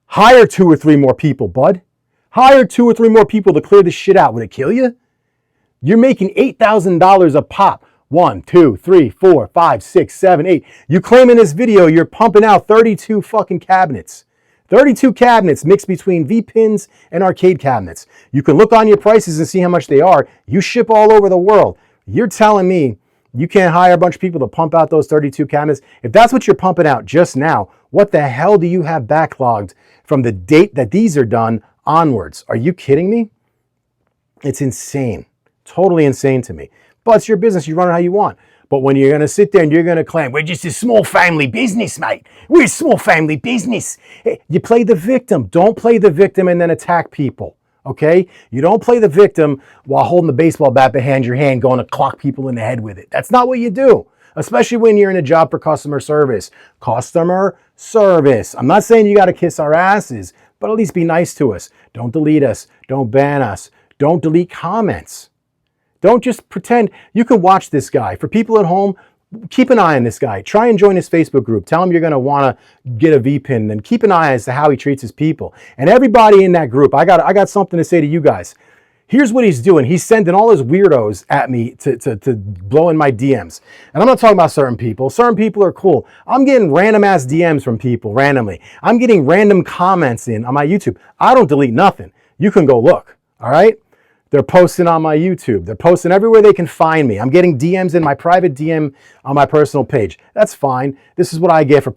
Hire 2 or 3 more people, bud. Hire 2 or 3 more people to clear this shit out. Would it kill you? You're making $8,000 a pop. 1, 2, 3, 4, 5, 6, 7, 8. You claim in this video you're pumping out 32 fucking cabinets. 32 cabinets mixed between V-pins and arcade cabinets. You can look on your prices and see how much they are. You ship all over the world. You're telling me You can't hire a bunch of people to pump out those 32 cabinets. If that's what you're pumping out just now, what the hell do you have backlogged from the date that these are done onwards? Are you kidding me? It's insane. Totally insane to me. But it's your business. You run it how you want. But when you're going to sit there and you're going to claim, we're just a small family business, mate. We're a small family business. You play the victim. Don't play the victim and then attack people. Okay? You don't play the victim while holding the baseball bat behind your hand going to clock people in the head with it. That's not what you do. Especially when you're in a job for customer service. Customer service. I'm not saying you got to kiss our asses, but at least be nice to us. Don't delete us. Don't ban us. Don't delete comments. Don't just pretend. You can watch this guy. For people at home, keep an eye on this guy. Try and join his Facebook group. Tell him you're going to want to get a VPN and keep an eye as to how he treats his people. And everybody in that group, I got something to say to you guys. Here's what he's doing. He's sending all his weirdos at me to blow in my DMs. And I'm not talking about certain people. Certain people are cool. I'm getting random ass DMs from people randomly. I'm getting random comments in on my YouTube. I don't delete nothing. You can go look. All right? They're posting on my YouTube. They're posting everywhere they can find me. I'm getting DMs in my private DM on my personal page. That's fine. This is what I get for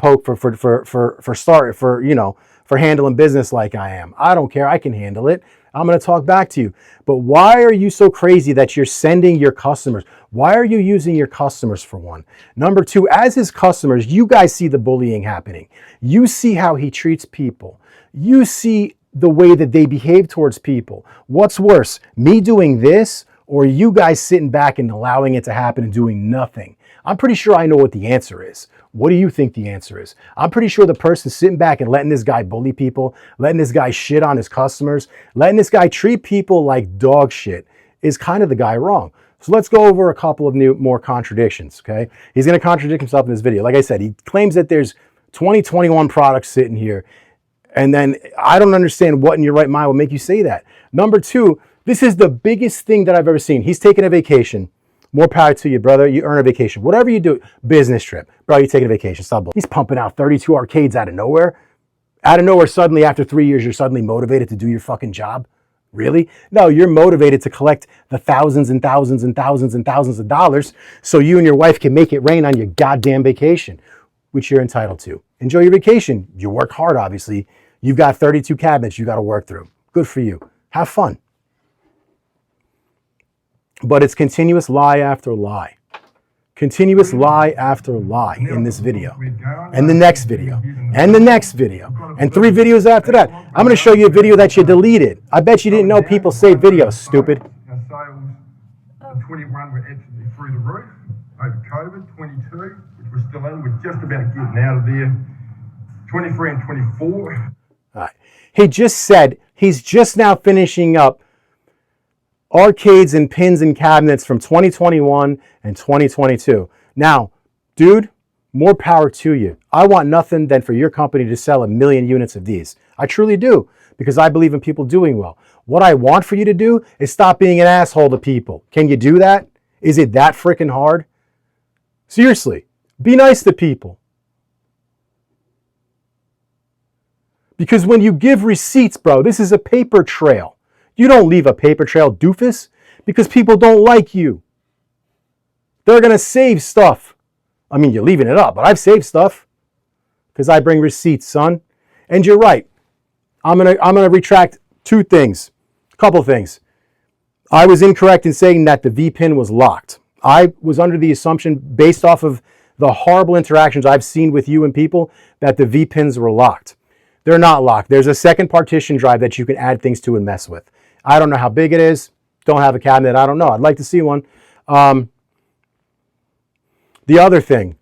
handling business like I am. I don't care. I can handle it. I'm going to talk back to you. But why are you so crazy that you're sending your customers? Why are you using your customers for one? Number two, as his customers, you guys see the bullying happening. You see how he treats people. You see the way that they behave towards people. What's worse, me doing this or you guys sitting back and allowing it to happen and doing nothing? I'm pretty sure I know what the answer is. What do you think the answer is? I'm pretty sure the person sitting back and letting this guy bully people, letting this guy shit on his customers, letting this guy treat people like dog shit is kind of the guy wrong. So let's go over a couple of more contradictions, okay? He's going to contradict himself in this video. Like I said, he claims that there's 2021 products sitting here. And then I don't understand what in your right mind would make you say that. Number two, this is the biggest thing that I've ever seen. He's taking a vacation. More power to you, brother. You earn a vacation. Whatever you do, business trip. Bro, you're taking a vacation. Stop. He's pumping out 32 arcades out of nowhere. Out of nowhere, suddenly, after 3 years, you're suddenly motivated to do your fucking job. Really? No, you're motivated to collect the thousands and thousands and thousands and thousands of dollars so you and your wife can make it rain on your goddamn vacation, which you're entitled to. Enjoy your vacation. You work hard, obviously. You've got 32 cabinets you got to work through. Good for you. Have fun. But it's continuous lie after lie. Continuous lie after lie in this video. And the next video. And the next video. And 3 videos after that. I'm going to show you a video that you deleted. I bet you didn't know people save videos, stupid. Our sales in 21 were absolutely through the roof. Over COVID, 22, which we're still in. We're just about getting out of there. 23 and 24. All right. He just said he's just now finishing up arcades and pins and cabinets from 2021 and 2022. Now, dude, more power to you. I want nothing than for your company to sell 1 million units of these. I truly do, because I believe in people doing well. What I want for you to do is stop being an asshole to people. Can you do that? Is it that freaking hard? Seriously, be nice to people. Because when you give receipts, bro, this is a paper trail. You don't leave a paper trail, doofus, because people don't like you. They're going to save stuff. I mean, you're leaving it up, but I've saved stuff because I bring receipts, son. And you're right. I'm gonna retract 2 things, a couple things. I was incorrect in saying that the VPN was locked. I was under the assumption, based off of the horrible interactions I've seen with you and people, that the VPNs were locked. They're not locked. There's a second partition drive that you can add things to and mess with. I don't know how big it is. Don't have a cabinet. I don't know. I'd like to see one. The other thing,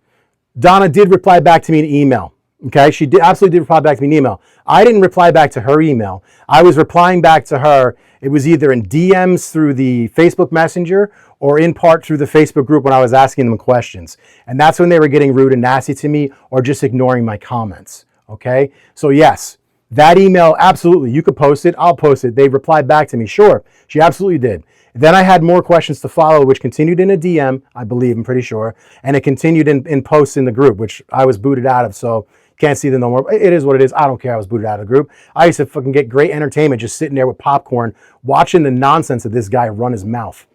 Donna did reply back to me in email. Okay, she absolutely did reply back to me in email. I didn't reply back to her email. I was replying back to her. It was either in DMs through the Facebook Messenger or in part through the Facebook group when I was asking them questions. And that's when they were getting rude and nasty to me or just ignoring my comments. Okay, so yes, that email, absolutely, you could post it, I'll post it. They replied back to me, sure, she absolutely did. Then I had more questions to follow, which continued in a DM, I believe, I'm pretty sure, and it continued in posts in the group, which I was booted out of, so can't see them no more. It is what it is. I don't care. I was booted out of the group. I used to fucking get great entertainment just sitting there with popcorn, watching the nonsense of this guy run his mouth.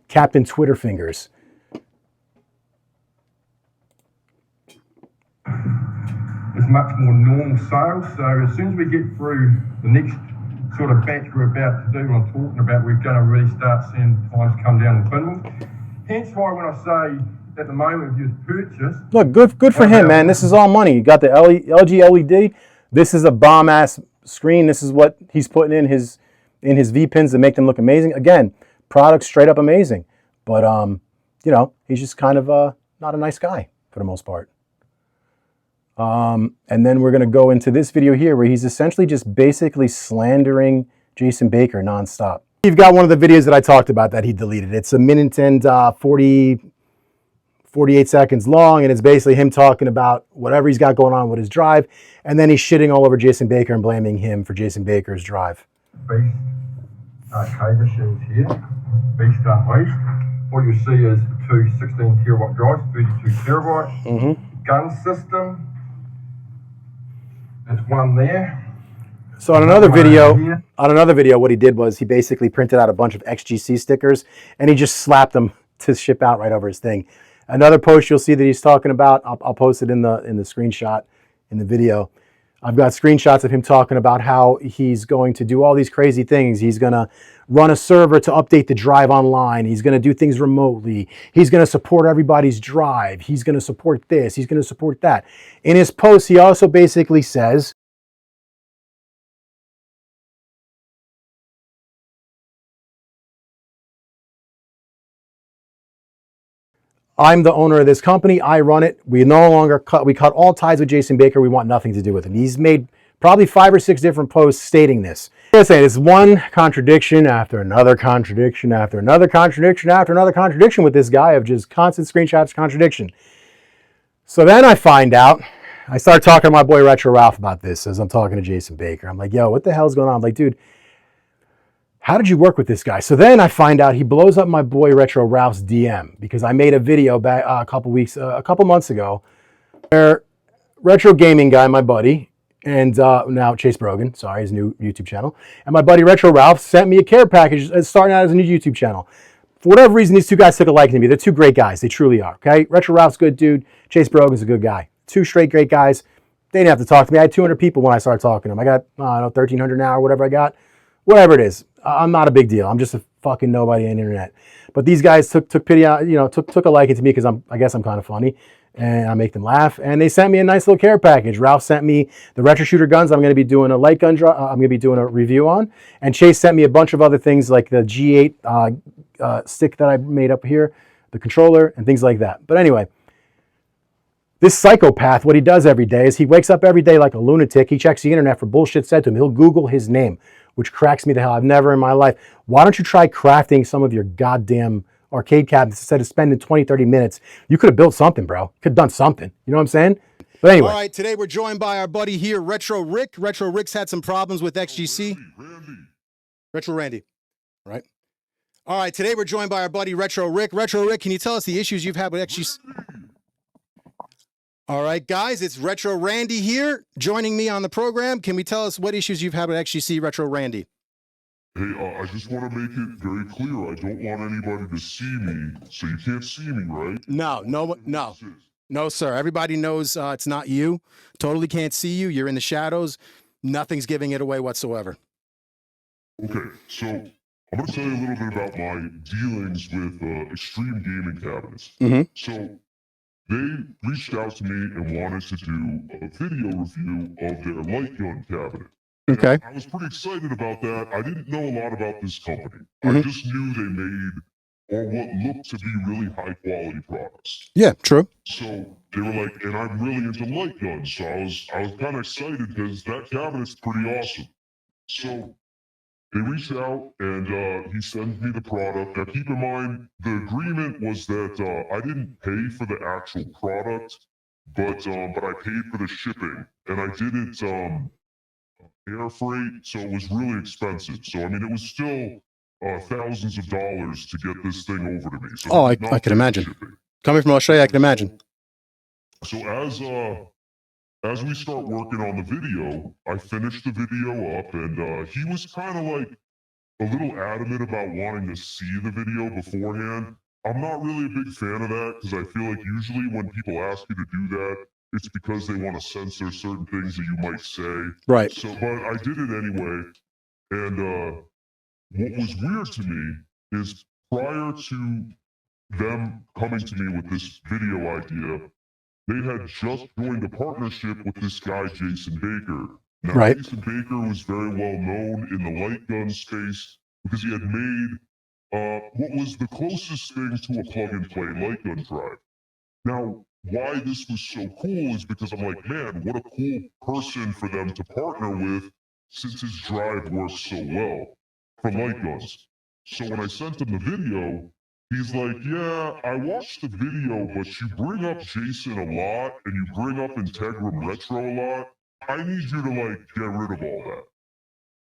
Captain Twitter Fingers. much more normal sales. So as soon as we get through the next sort of batch we're about to do, what I'm talking about, we're going to really start seeing times come down in Finland. Hence why when I say at the moment you've purchased... Look, good for him, man. This is all money. You got the LG LED. This is a bomb-ass screen. This is what he's putting in his V-pins to make them look amazing. Again, product straight up amazing. But, you know, he's just kind of not a nice guy for the most part. And then we're going to go into this video here where he's essentially just basically slandering Jason Baker nonstop. You've got one of the videos that I talked about that he deleted. It's a minute and 48 seconds long, and it's basically him talking about whatever he's got going on with his drive, and then he's shitting all over Jason Baker and blaming him for Jason Baker's drive. Beast Shar-Kade machines here, Beast Unleashed. What you see is two 16 terabyte drives, 32 terabyte. Gun system. There's one there. So on another video, what he did was he basically printed out a bunch of XGC stickers and he just slapped them to ship out right over his thing. Another post you'll see that he's talking about, I'll post it in the screenshot in the video. I've got screenshots of him talking about how he's going to do all these crazy things. He's going to run a server to update the drive online. He's going to do things remotely. He's going to support everybody's drive. He's going to support this. He's going to support that. In his post, he also basically says, I'm the owner of this company. I run it. We no longer cut all ties with Jason Baker. We want nothing to do with him. He's made probably 5 or 6 different posts stating this. I'm saying it's one contradiction after another contradiction after another contradiction after another contradiction with this guy of just constant screenshots contradiction. So then I find out, I start talking to my boy Retro Ralph about this as I'm talking to Jason Baker. I'm like, yo, what the hell's going on? I'm like, dude, how did you work with this guy? So then I find out he blows up my boy Retro Ralph's DM because I made a video back a couple months ago where Retro Gaming Guy, my buddy, and now Chase Brogan, sorry, his new YouTube channel, and my buddy Retro Ralph sent me a care package starting out as a new YouTube channel. For whatever reason, these two guys took a liking to me. They're two great guys. They truly are, okay? Retro Ralph's a good dude. Chase Brogan's a good guy. 2 straight great guys. They didn't have to talk to me. I had 200 people when I started talking to them. I got, I don't know, 1,300 now or whatever I got. Whatever it is. I'm not a big deal. I'm just a fucking nobody on the internet. But these guys took pity out, you know, took a liking to me because I guess I'm kind of funny and I make them laugh. And they sent me a nice little care package. Ralph sent me the retro shooter guns I'm going to be doing a light gun I'm going to be doing a review on. And Chase sent me a bunch of other things like the G8 stick that I made up here, the controller, and things like that. But anyway, this psychopath, what he does every day is he wakes up every day like a lunatic. He checks the internet for bullshit said to him. He'll Google his name, which cracks me the hell. I've never in my life. Why don't you try crafting some of your goddamn arcade cabinets instead of spending 20, 30 minutes? You could have built something, bro. Could have done something. You know what I'm saying? But anyway. All right, today we're joined by our buddy here, Retro Rick. Retro Rick's had some problems with XGC. Retro Randy, right? All right, today we're joined by our buddy Retro Rick. Retro Rick, can you tell us the issues you've had with XGC? All right, guys, it's Retro Randy here joining me on the program. Can we tell us what issues you've had with XGC, Retro Randy? Hey, I just want to make it very clear. I don't want anybody to see me, so you can't see me, right? No, sir. Everybody knows it's not you. Totally can't see you. You're in the shadows. Nothing's giving it away whatsoever. Okay, so I'm going to tell you a little bit about my dealings with Xtreme gaming cabinets. So they reached out to me and wanted to do a video review of their light gun cabinet. Okay. I was pretty excited about that. I didn't know a lot about this company. I just knew they made or what looked to be really high quality products. Yeah, true. So they were like, and I'm really into light guns. So I was kind of excited because that cabinet's pretty awesome. So they reached out and he sent me the product. Now keep in mind, the agreement was that I didn't pay for the actual product, but I paid for the shipping, and I did it air freight, so it was really expensive. So I mean, it was still thousands of dollars to get this thing over to me. So Oh, I can imagine. shipping. Coming from Australia, I can imagine. So as we start working on the video, I finished the video up, and he was kind of like a little adamant about wanting to see the video beforehand. I'm not really a big fan of that because I feel like usually when people ask you to do that, it's because they want to censor certain things that you might say. Right. So, but I did it anyway. And what was weird to me is prior to them coming to me with this video idea, they had just joined a partnership with this guy, Jason Baker. Now, Right. Jason Baker was very well known in the light gun space because he had made what was the closest thing to a plug-and-play light gun drive. Now, why this was so cool is because I'm like, man, what a cool person for them to partner with since his drive works so well for light guns. So when I sent him the video, he's like, yeah, I watched the video, but you bring up Jason a lot and you bring up Xtreme Retro a lot. I need you to like get rid of all that.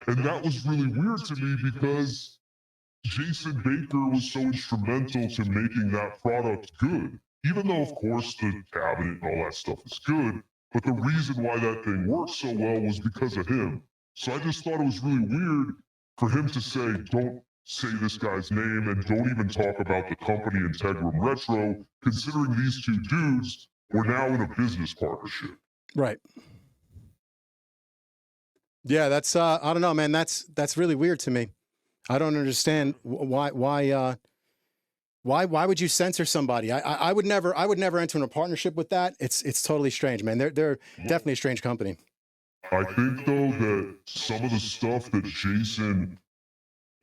And that was really weird to me because Jason Baker was so instrumental to making that product good. Even though, of course, the cabinet and all that stuff is good, but the reason why that thing worked so well was because of him. So I just thought it was really weird for him to say, don't say this guy's name and don't even talk about the company Xtreme Retro, considering these two dudes were now in a business partnership. Right. Yeah, that's I don't know, man. That's really weird to me. I don't understand why would you censor somebody? I would never enter in a partnership with that. It's totally strange, man. They're definitely a strange company. I think though that some of the stuff that Jason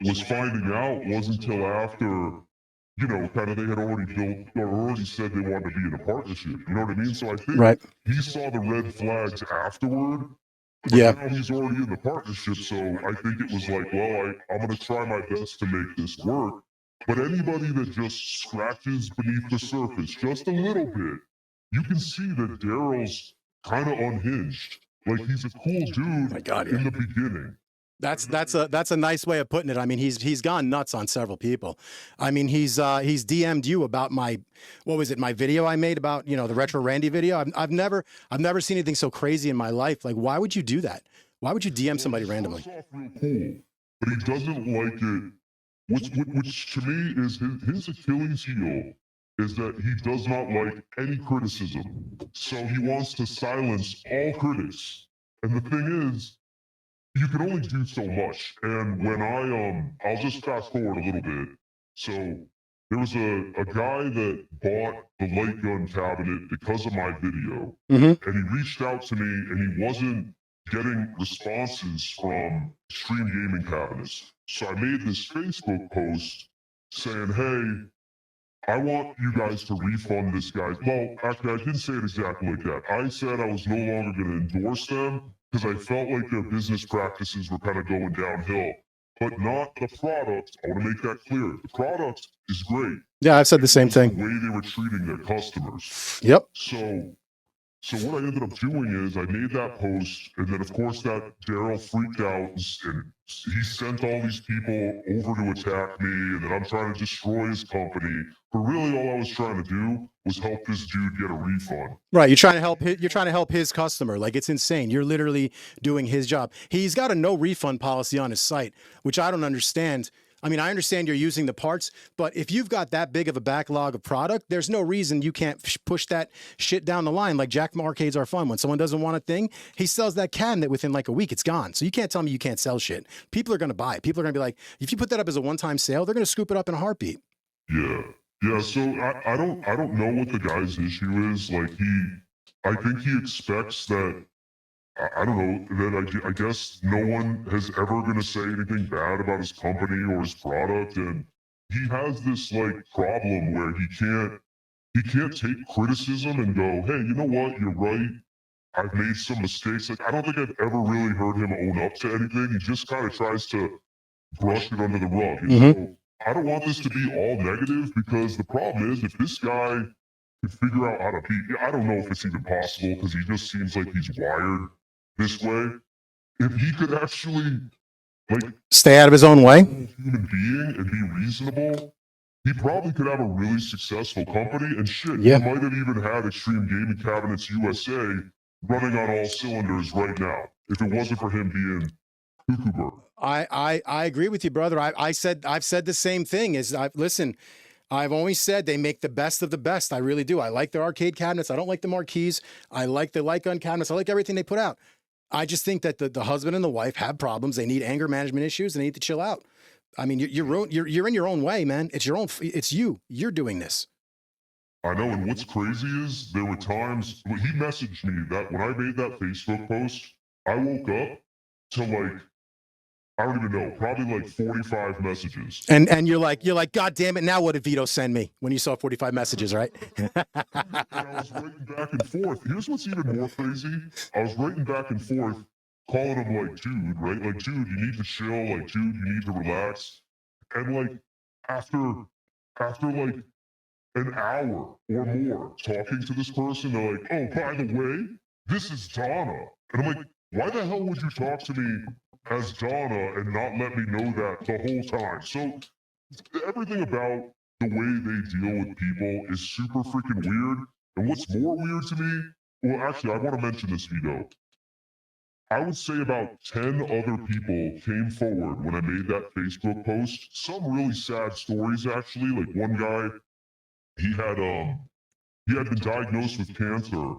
was finding out wasn't until after, you know, kind of they had already built or already said they wanted to be in a partnership. You know what I mean? So I think he saw the red flags afterward. But now he's already in the partnership, so I think it was like, well, I'm going to try my best to make this work. But anybody that just scratches beneath the surface just a little bit, you can see that Daryl's kind of unhinged. Like he's a cool dude in the beginning. That's a nice way of putting it. I mean, he's gone nuts on several people. I mean, he's DM'd you about my video I made about, you know, the Retro Randy video. I've never seen anything so crazy in my life. Like, why would you do that? Why would you DM somebody randomly? Cool, but he doesn't like it, which to me is his Achilles heel is that he does not like any criticism. So he wants to silence all critics. And the thing is, you can only do so much. And when I'll just fast forward a little bit. So there was a guy that bought the light gun cabinet because of my video. And he reached out to me and he wasn't getting responses from Xtreme Gaming Cabinets. So I made this Facebook post saying, hey, I want you guys to refund this guy. Well, actually, I didn't say it exactly like that. I said I was no longer going to endorse them because I felt like their business practices were kind of going downhill, but not the product. I want to make that clear. The product is great. Yeah, I've said the same thing. The way they were treating their customers. Yep. So what I ended up doing is I made that post, and then of course that Daryl freaked out, and he sent all these people over to attack me, and then I'm trying to destroy his company. But really, all I was trying to do was help this dude get a refund. Right, you're trying to help his customer. Like, it's insane. You're literally doing his job. He's got a no refund policy on his site, which I don't understand. I mean, I understand you're using the parts, but if you've got that big of a backlog of product, there's no reason you can't push that shit down the line. Like Jack Arcades Are Fun. When someone doesn't want a thing, he sells that cabinet within like a week. It's gone. So you can't tell me you can't sell shit. People are going to buy it. People are going to be like, if you put that up as a one-time sale, they're going to scoop it up in a heartbeat. Yeah. So I don't know what the guy's issue is. Like I think he expects that. I don't know, that I guess no one has ever going to say anything bad about his company or his product, and he has this like problem where he can't take criticism and go, hey, you know what, you're right, I've made some mistakes. Like, I don't think I've ever really heard him own up to anything. He just kind of tries to brush it under the rug. So I don't want this to be all negative, because the problem is, if this guy could figure out how to be, I don't know if it's even possible, because he just seems like he's wired this way. If he could actually like stay out of his own way, human being, and be reasonable, he probably could have a really successful company. And shit, Yeah. he might have even had Xtreme Gaming Cabinets USA running on all cylinders right now if it wasn't for him being cuckoo bird. I agree with you, brother. I've said the same thing. Listen, I've always said they make the best of the best. I really do. I like their arcade cabinets. I don't like the marquees. I like the light gun cabinets. I like everything they put out. I just think that the husband and the wife have problems. They need anger management issues. They need to chill out. I mean, you're in your own way, man. It's your own. It's you. You're doing this. I know, and what's crazy is there were times he messaged me that when I made that Facebook post, I woke up to like, I don't even know, probably like 45 messages. And you're like, God damn it! Now what did Vito send me when you saw 45 messages, right? And I was writing back and forth. Here's what's even more crazy. I was writing back and forth, calling him like, dude, right? Like, dude, you need to chill. Like, dude, you need to relax. And like, after like an hour or more talking to this person, they're like, oh, by the way, this is Donna. And I'm like, why the hell would you talk to me as Donna and not let me know that the whole time? So everything about the way they deal with people is super freaking weird. And what's more weird to me, well, actually, I want to mention this, Vito. I would say about 10 other people came forward when I made that Facebook post. Some really sad stories, actually. Like one guy, he had been diagnosed with cancer,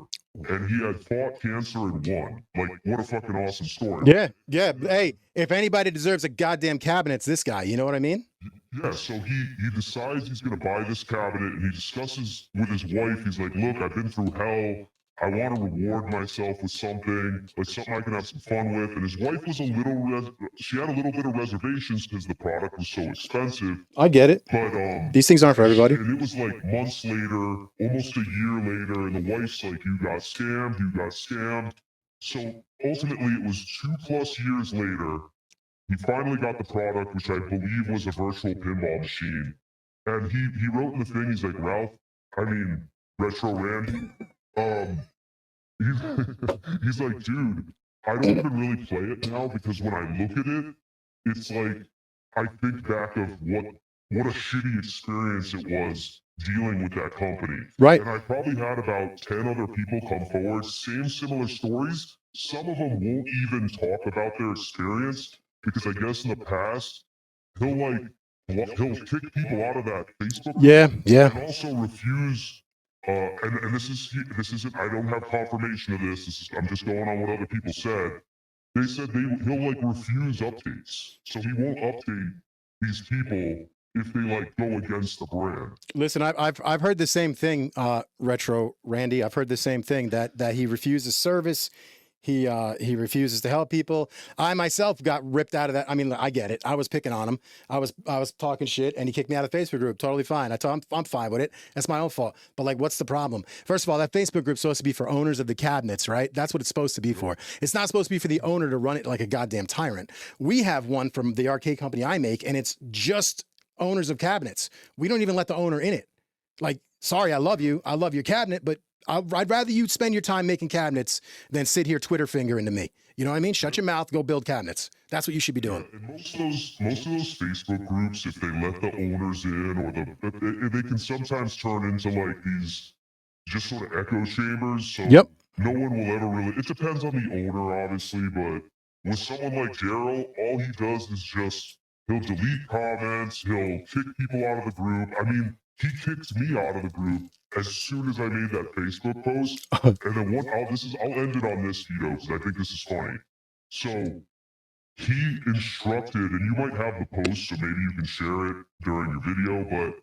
and he had fought cancer and won. Like, what a fucking awesome story. Yeah. Hey, if anybody deserves a goddamn cabinet, it's this guy. You know what I mean? Yeah, so he decides he's going to buy this cabinet, and he discusses with his wife. He's like, look, I've been through hell. I want to reward myself with something, like something I can have some fun with. And his wife was she had a little bit of reservations because the product was so expensive. I get it. But These things aren't for everybody. And it was like months later, almost a year later, and the wife's like, you got scammed. So ultimately, it was 2+ years later. He finally got the product, which I believe was a virtual pinball machine. And he wrote in the thing, he's like, Retro Randy, he's like, dude, I don't even really play it now because when I look at it, it's like, I think back of what a shitty experience it was dealing with that company. Right. And I probably had about 10 other people come forward, similar stories. Some of them won't even talk about their experience because I guess in the past, he'll kick people out of that Facebook group. Yeah. And also refuse. And this isn't. I don't have confirmation of this. I'm just going on what other people said. They said he'll like refuse updates, so he won't update these people if they go against the brand. Listen, I've heard the same thing, Retro Randy. I've heard the same thing that he refuses service. He refuses to help people. I myself got ripped out of that. I mean, I get it. I was picking on him. I was talking shit, and he kicked me out of the Facebook group. Totally fine. I told him I'm fine with it. That's my own fault. But what's the problem? First of all, that Facebook group's supposed to be for owners of the cabinets, right? That's what it's supposed to be for. It's not supposed to be for the owner to run it like a goddamn tyrant. We have one from the arcade company I make, and it's just owners of cabinets. We don't even let the owner in it. Sorry, I love you. I love your cabinet, but I'd rather you spend your time making cabinets than sit here Twitter fingering to me. You know what I mean? Shut your mouth, go build cabinets. That's what you should be doing. And most of those Facebook groups, if they let the owners in, or they can sometimes turn into these just sort of echo chambers. So no one will ever really. It depends on the owner, obviously, but with someone like Daryl, all he does is he'll delete comments, he'll kick people out of the group. I mean, he kicked me out of the group as soon as I made that Facebook post. And then I'll end it on this, Vito, because I think this is funny. So he instructed, and you might have the post, so maybe you can share it during your video, but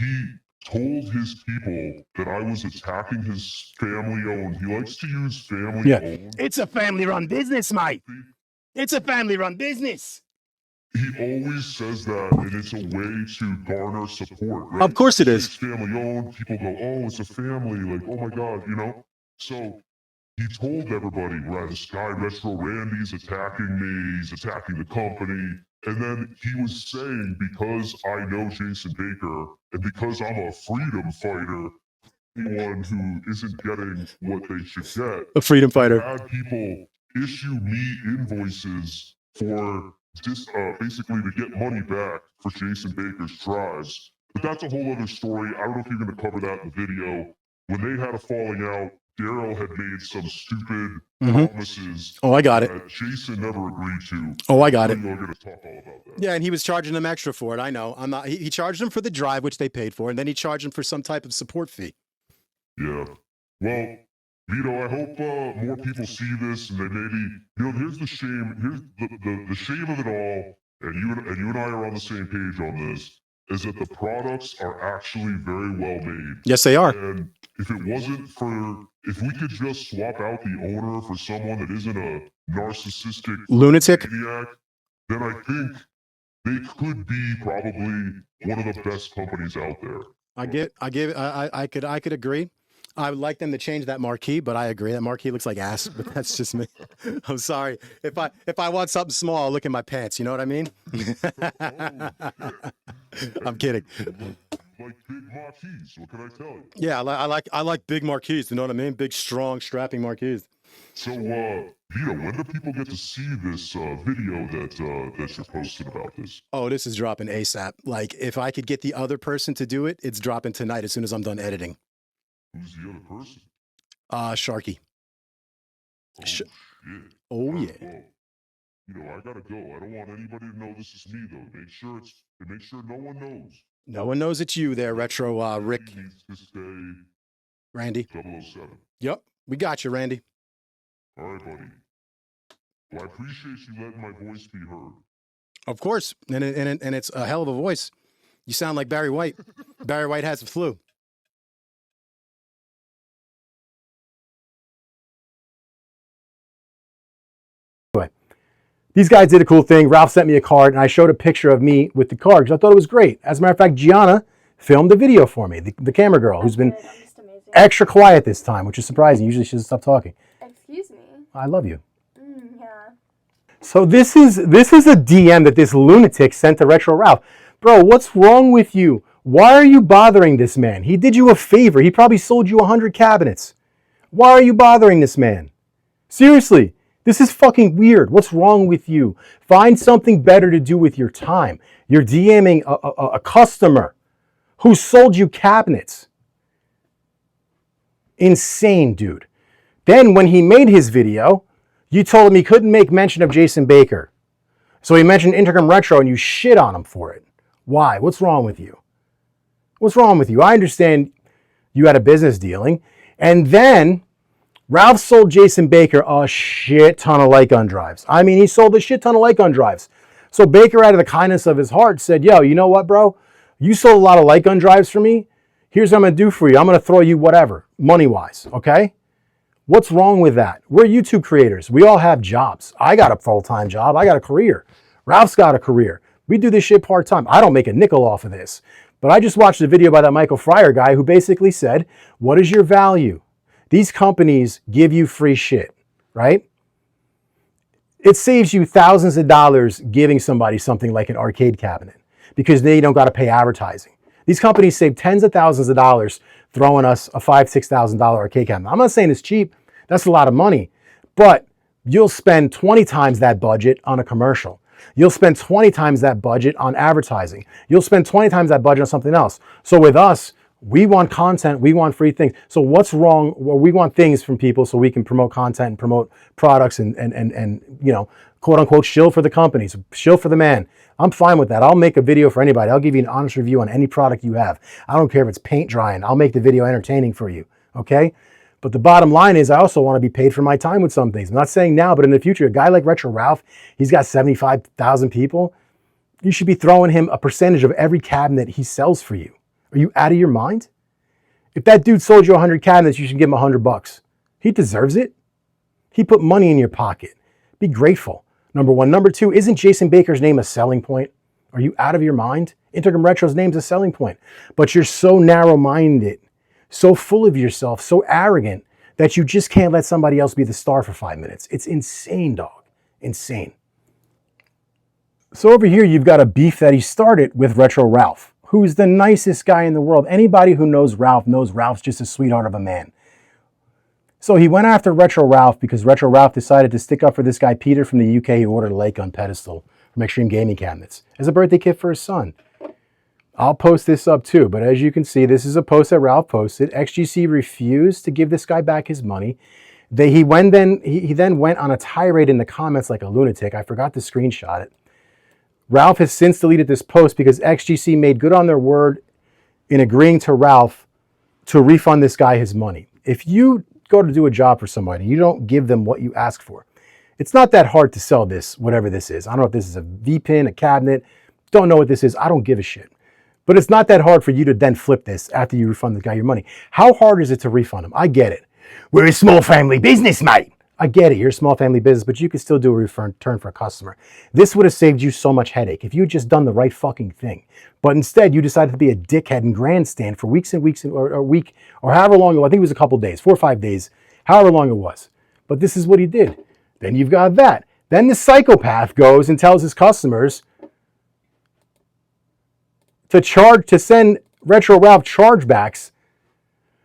he told his people that I was attacking his family-owned. He likes to use family-owned. Yeah. It's a family-run business, mate. It's a family-run business. He always says that, and it's a way to garner support. Right? Of course it is. It's family-owned. People go, oh, it's a family. Oh, my God, So he told everybody, right, this guy, Retro Randy's attacking me. He's attacking the company. And then he was saying, because I know Jason Baker, and because I'm a freedom fighter, anyone who isn't getting what they should get. A freedom fighter. Had people issue me invoices for basically to get money back for Jason Baker's drives. But that's a whole other story. I don't know if you're going to cover that in the video. When they had a falling out, Daryl had made some stupid promises Oh, I got it. that Jason never agreed to. Oh, I got it. You're going to talk all about that. Yeah, and he was charging them extra for it. I know. I'm not. He charged them for the drive, which they paid for, and then he charged them for some type of support fee. Yeah. Well, Vito, I hope more people see this, and they maybe, here's the shame. Here's the shame of it all, and you and I are on the same page on this. Is that the products are actually very well made. Yes, they are. And if it wasn't for, if we could just swap out the owner for someone that isn't a narcissistic Lunatic. maniac, then I think they could be probably one of the best companies out there. I could agree. I would like them to change that marquee, but I agree that marquee looks like ass. But that's just me. I'm sorry. If I want something small, I'll look in my pants. You know what I mean? I'm kidding. Like big marquees, what can I tell you? Yeah, I like big marquees. You know what I mean? Big, strong, strapping marquees. So, Vito, when do people get to see this video that you're posting about this? Oh, this is dropping ASAP. Like, if I could get the other person to do it, it's dropping tonight as soon as I'm done editing. Who's the other person? Sharky. Oh, shit. Oh, Alright, yeah. well, I gotta go. I don't want anybody to know this is me, though. Make sure no one knows. No one knows it's you there, Retro Rick. He needs to stay Randy. 007. Yep, we got you, Randy. All right, buddy. Well, I appreciate you letting my voice be heard. Of course, and it's a hell of a voice. You sound like Barry White. Barry White has the flu. These guys did a cool thing. Ralph sent me a card, and I showed a picture of me with the card because I thought it was great. As a matter of fact, Gianna filmed the video for me, the camera girl, who's been extra quiet this time, which is surprising. Usually she doesn't stop talking. Excuse me. I love you. Yeah. So this is a DM that this lunatic sent to Retro Ralph. Bro, what's wrong with you? Why are you bothering this man? He did you a favor. He probably sold you 100 cabinets. Why are you bothering this man? Seriously. This is fucking weird. What's wrong with you? Find something better to do with your time. You're DMing a customer who sold you cabinets. Insane, dude. Then when he made his video, you told him he couldn't make mention of Jason Baker. So he mentioned Intercom Retro and you shit on him for it. Why? What's wrong with you? What's wrong with you? I understand you had a business dealing. And then Ralph sold Jason Baker a shit ton of light gun drives. I mean, he sold a shit ton of light gun drives. So Baker, out of the kindness of his heart, said, yo, you know what, bro? You sold a lot of light gun drives for me. Here's what I'm going to do for you. I'm going to throw you whatever, money-wise, okay? What's wrong with that? We're YouTube creators. We all have jobs. I got a full-time job. I got a career. Ralph's got a career. We do this shit part-time. I don't make a nickel off of this. But I just watched a video by that Michael Fryer guy who basically said, what is your value? These companies give you free shit, right? It saves you thousands of dollars giving somebody something like an arcade cabinet because they don't got to pay advertising. These companies save tens of thousands of dollars throwing us a $5,000, $6,000 arcade cabinet. I'm not saying it's cheap. That's a lot of money. But you'll spend 20 times that budget on a commercial. You'll spend 20 times that budget on advertising. You'll spend 20 times that budget on something else. So with us, we want content, we want free things. So what's wrong? Well, we want things from people so we can promote content and promote products and you know, quote unquote, shill for the companies, shill for the man. I'm fine with that. I'll make a video for anybody. I'll give you an honest review on any product you have. I don't care if it's paint drying. I'll make the video entertaining for you, okay? But the bottom line is I also want to be paid for my time with some things. I'm not saying now, but in the future, a guy like Retro Ralph, he's got 75,000 people. You should be throwing him a percentage of every cabinet he sells for you. Are you out of your mind? If that dude sold you 100 cabinets, you should give him $100. He deserves it. He put money in your pocket. Be grateful. Number one. Number two, isn't Jason Baker's name a selling point? Are you out of your mind? Intercom Retro's name's a selling point. But you're so narrow-minded, so full of yourself, so arrogant that you just can't let somebody else be the star for 5 minutes. It's insane, dog. Insane. So over here, you've got a beef that he started with Retro Ralph, who's the nicest guy in the world. Anybody who knows Ralph's just a sweetheart of a man. So he went after Retro Ralph because Retro Ralph decided to stick up for this guy Peter from the UK who ordered a light gun pedestal from Xtreme Gaming Cabinets as a birthday gift for his son. I'll post this up too, but as you can see, this is a post that Ralph posted. XGC refused to give this guy back his money. He then went on a tirade in the comments like a lunatic. I forgot to screenshot it. Ralph has since deleted this post because XGC made good on their word in agreeing to Ralph to refund this guy his money. If you go to do a job for somebody, you don't give them what you ask for. It's not that hard to sell this, whatever this is. I don't know if this is a V-pin, a cabinet. Don't know what this is. I don't give a shit. But it's not that hard for you to then flip this after you refund the guy your money. How hard is it to refund him? I get it. We're a small family business, mate. I get it. You're a small family business, but you can still do a return for a customer. This would have saved you so much headache if you had just done the right fucking thing. But instead, you decided to be a dickhead and grandstand for weeks and weeks or a week or however long. I think it was a couple days, 4 or 5 days, however long it was. But this is what he did. Then you've got that. Then the psychopath goes and tells his customers to send Retro Ralph chargebacks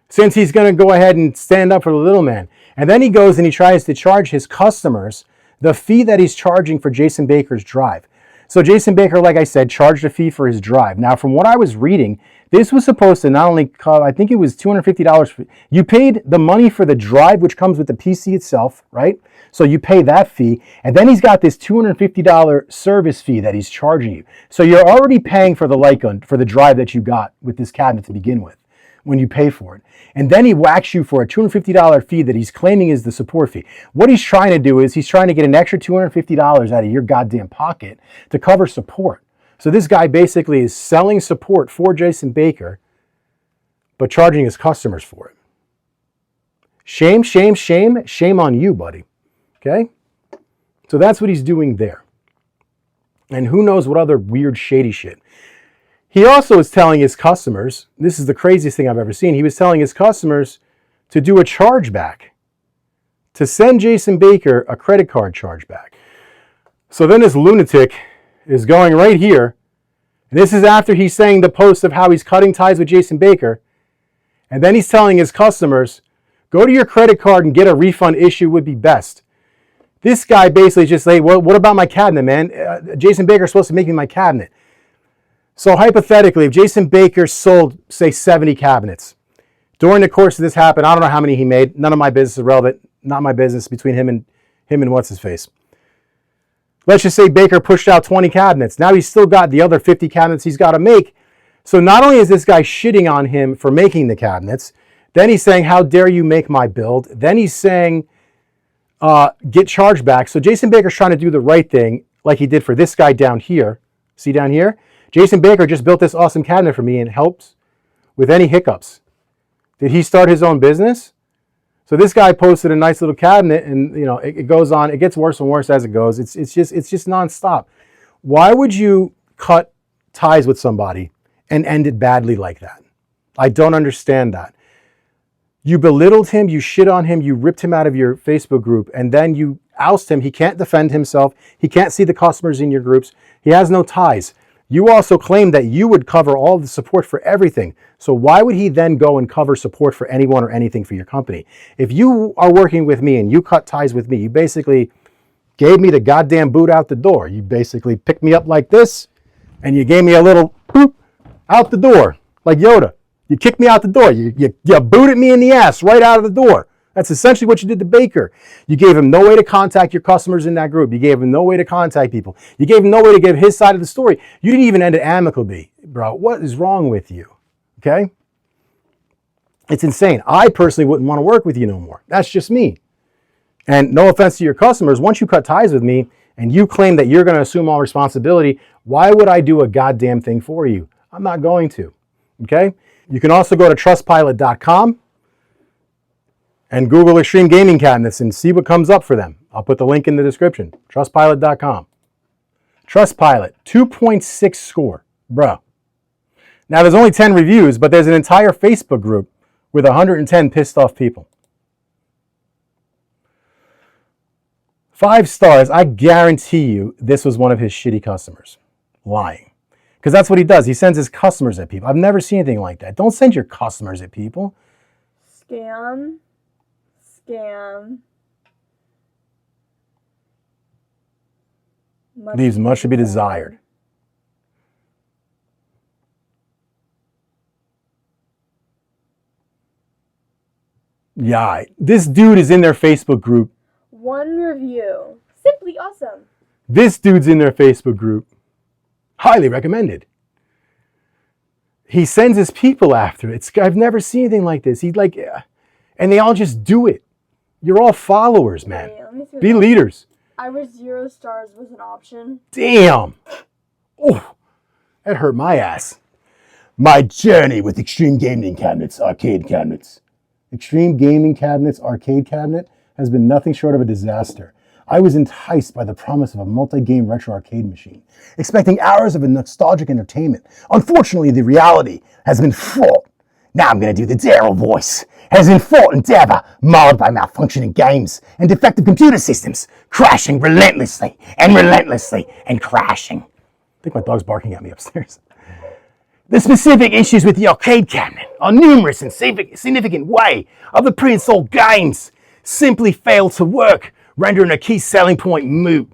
since he's going to go ahead and stand up for the little man. And then he goes and he tries to charge his customers the fee that he's charging for Jason Baker's drive. So Jason Baker, like I said, charged a fee for his drive. Now, from what I was reading, this was supposed to not only cover, I think it was $250. You paid the money for the drive, which comes with the PC itself, right? So you pay that fee. And then he's got this $250 service fee that he's charging you. So you're already paying for the light gun, for the drive that you got with this cabinet to begin with, when you pay for it. And then he whacks you for a $250 fee that he's claiming is the support fee. What he's trying to do is he's trying to get an extra $250 out of your goddamn pocket to cover support. So this guy basically is selling support for Jason Baker, but charging his customers for it. Shame, shame, shame, shame on you, buddy. Okay? So that's what he's doing there. And who knows what other weird, shady shit. He also is telling his customers, this is the craziest thing I've ever seen, he was telling his customers to do a chargeback, to send Jason Baker a credit card chargeback. So then this lunatic is going right here, and this is after he's saying the post of how he's cutting ties with Jason Baker, and then he's telling his customers, go to your credit card and get a refund issue would be best. This guy basically just like, well, what about my cabinet, man? Jason Baker's supposed to make me my cabinet. So hypothetically, if Jason Baker sold, say, 70 cabinets, during the course of this happened, I don't know how many he made. None of my business is relevant. Not my business between him and what's his face. Let's just say Baker pushed out 20 cabinets. Now he's still got the other 50 cabinets he's got to make. So not only is this guy shitting on him for making the cabinets, then he's saying, how dare you make my build? Then he's saying, get charged back. So Jason Baker's trying to do the right thing like he did for this guy down here. See down here? Jason Baker just built this awesome cabinet for me and helps with any hiccups. Did he start his own business? So this guy posted a nice little cabinet, and you know it goes on. It gets worse and worse as it goes. It's just nonstop. Why would you cut ties with somebody and end it badly like that? I don't understand that. You belittled him, you shit on him, you ripped him out of your Facebook group, and then you oust him. He can't defend himself. He can't see the customers in your groups. He has no ties. You also claimed that you would cover all the support for everything. So why would he then go and cover support for anyone or anything for your company? If you are working with me and you cut ties with me, you basically gave me the goddamn boot out the door. You basically picked me up like this, and you gave me a little boop out the door, like Yoda. You kicked me out the door. You booted me in the ass right out of the door. That's essentially what you did to Baker. You gave him no way to contact your customers in that group. You gave him no way to contact people. You gave him no way to give his side of the story. You didn't even end it amicably, bro. What is wrong with you? Okay? It's insane. I personally wouldn't want to work with you no more. That's just me. And no offense to your customers, once you cut ties with me and you claim that you're going to assume all responsibility, why would I do a goddamn thing for you? I'm not going to. Okay? You can also go to trustpilot.com and Google Xtreme Gaming Cabinets and see what comes up for them. I'll put the link in the description. Trustpilot.com. Trustpilot, 2.6 score. Bruh. Now, there's only 10 reviews, but there's an entire Facebook group with 110 pissed off people. 5 stars. I guarantee you this was one of his shitty customers. Lying. Because that's what he does. He sends his customers at people. I've never seen anything like that. Don't send your customers at people. Scam. Leaves much to be desired. Yeah, this dude is in their Facebook group. 1 review. Simply awesome. This dude's in their Facebook group. Highly recommended. He sends his people after it. I've never seen anything like this. He's like, and they all just do it. You're all followers, man. Wait, let me see what Be that- leaders. I wish 0 stars was an option. Damn. Oh, that hurt my ass. My journey with Xtreme Gaming Cabinets, Arcade Cabinets. Xtreme Gaming Cabinets Arcade Cabinet has been nothing short of a disaster. I was enticed by the promise of a multi-game retro arcade machine, expecting hours of a nostalgic entertainment. Unfortunately, the reality has been fraught. Now I'm going to do the Daryl voice. Has been fraught endeavor, marred by malfunctioning games and defective computer systems, crashing relentlessly and crashing. I think my dog's barking at me upstairs. The specific issues with the arcade cabinet are numerous and significant way of the pre-installed games simply fail to work, rendering a key selling point moot.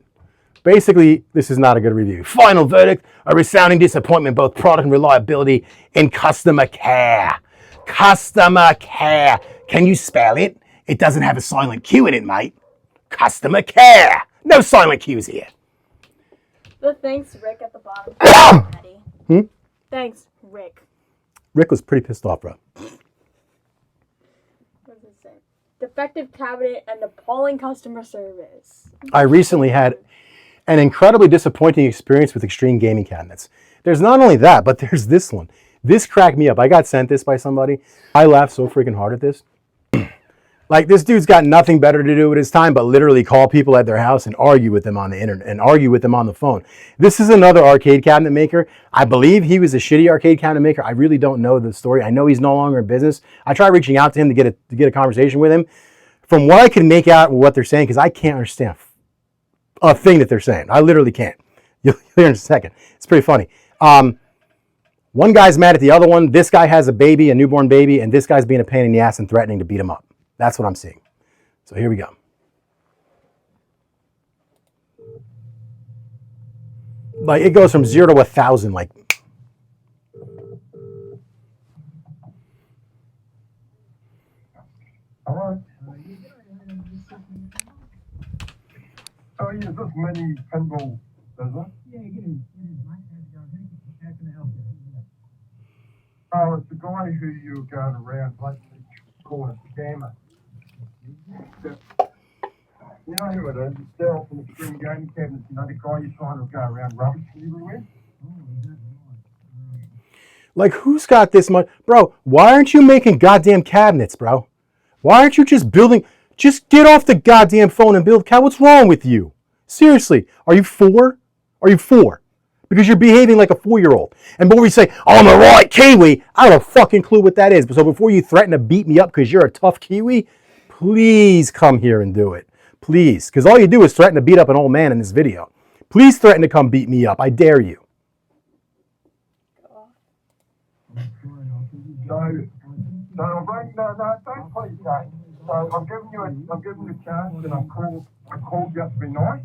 Basically, this is not a good review. Final verdict, a resounding disappointment, both product and reliability and customer care. Customer care. Can you spell it? It doesn't have a silent Q in it, mate. Customer care. No silent Q's here. The thanks Rick at the bottom. Petty. Thanks, Rick. Rick was pretty pissed off, bro. What does it say? Defective cabinet and appalling customer service. I recently had an incredibly disappointing experience with Xtreme Gaming Cabinets. There's not only that, but there's this one. This cracked me up. I got sent this by somebody. I laughed so freaking hard at this. Like, this dude's got nothing better to do with his time but literally call people at their house and argue with them on the internet and argue with them on the phone. This is another arcade cabinet maker. I believe he was a shitty arcade cabinet maker. I really don't know the story. I know he's no longer in business. I tried reaching out to him to get a conversation with him. From what I can make out what they're saying, because I can't understand a thing that they're saying. I literally can't. You'll hear in a second. It's pretty funny. One guy's mad at the other one. This guy has a baby, a newborn baby, and this guy's being a pain in the ass and threatening to beat him up. That's what I'm seeing. So here we go. Like, it goes from 0 to 1,000, like. Hello? Oh, yeah, is this mini pinball business? Yeah, get in, mate. How can I help you? Oh, it's the guy who you were going around blatantly calling a scammer. You know who it is? It's Daryl from Xtreme Gaming Cabinets. You know, the guy you're trying to go around rubbish everywhere? Oh, is that right? Like, who's got this much? Bro, why aren't you making goddamn cabinets, bro? Why aren't you just building? Just get off the goddamn phone and build What's wrong with you? Seriously, are you 4? Are you 4? Because you're behaving like a 4-year-old. And before you say, oh, I'm a right Kiwi, I don't have a fucking clue what that is. So before you threaten to beat me up because you're a tough Kiwi, please come here and do it. Please. Because all you do is threaten to beat up an old man in this video. Please threaten to come beat me up. I dare you. No, don't please go. So I'm giving you a chance, and I called you up to be nice.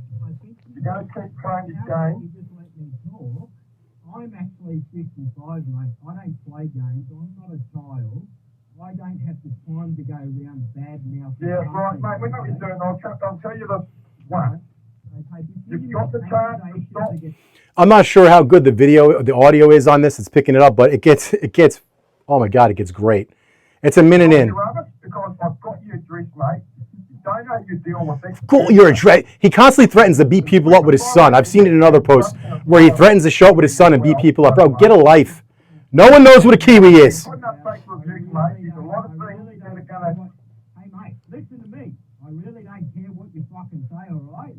You're going to keep playing this game. You just let me talk. I'm actually 55, mate. I don't play games. I'm not a child. I don't have the time to go around bad mouth. Yeah, right, mate. We're not going to do it. I'll tell you this one. You've got the chance to stop. I'm not sure how good the audio is on this. It's picking it up, but it gets, oh my God, it gets great. It's a minute in. Because I've got your address, mate. You don't know you deal with this. Cool, your address. He constantly threatens to beat people up with his son. I've seen it in other posts where he threatens to show up with his son and beat people up. Bro, get a life. No one knows what a Kiwi is. Putting up fake reviews, mate. There's a lot of things that are going to... Hey, mate, listen to me. I really don't care what you fucking say, all right?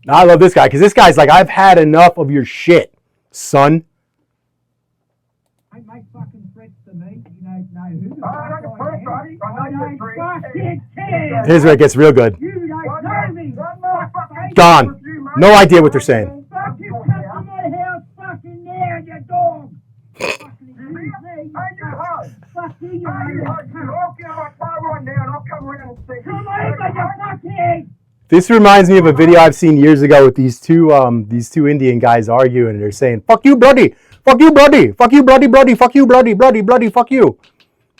I love this guy because this guy's like, I've had enough of your shit, son. Don't make fucking threats to me. You don't know who the I don't fuck I care, am. buddy. I I know don't your fucking care. Here's where it gets real good. You don't know me. Gone. No idea what they're saying. Fuck you, come to my house fucking now, you dog. Fucking excuse me. Fuck you, you I'll get my car right now and I'll come around and see. come over, you fuckhead. This reminds me of a video I've seen years ago with these two Indian guys arguing, and they're saying, "Fuck you, bloody! Fuck you, bloody! Fuck you, bloody, bloody! Fuck you, bloody, bloody, bloody! Fuck you!"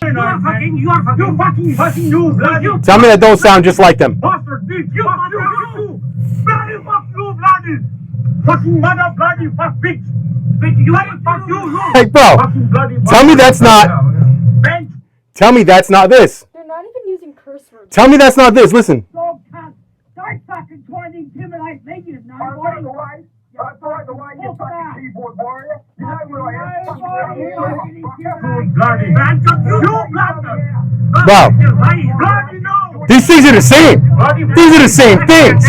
You are fucking, you bloody. Tell me that don't sound just like them. Bastard, bitch, you bloody fuck you, bloody. Fucking mother, bloody fuck bitch. Bitch, you are fuck you. Hey, bro, Fucking bloody. tell me that's not. Bench. Tell me that's not this. They're not even using curse words. Tell me that's not this. Listen. Dog cunt. Don't fucking try and intimidate me, you know. By the way, you fucking keyboard warrior. You know where I am. You bloody bastard. You bloody. Bro, Bloody no. these things are the same. These are the same things.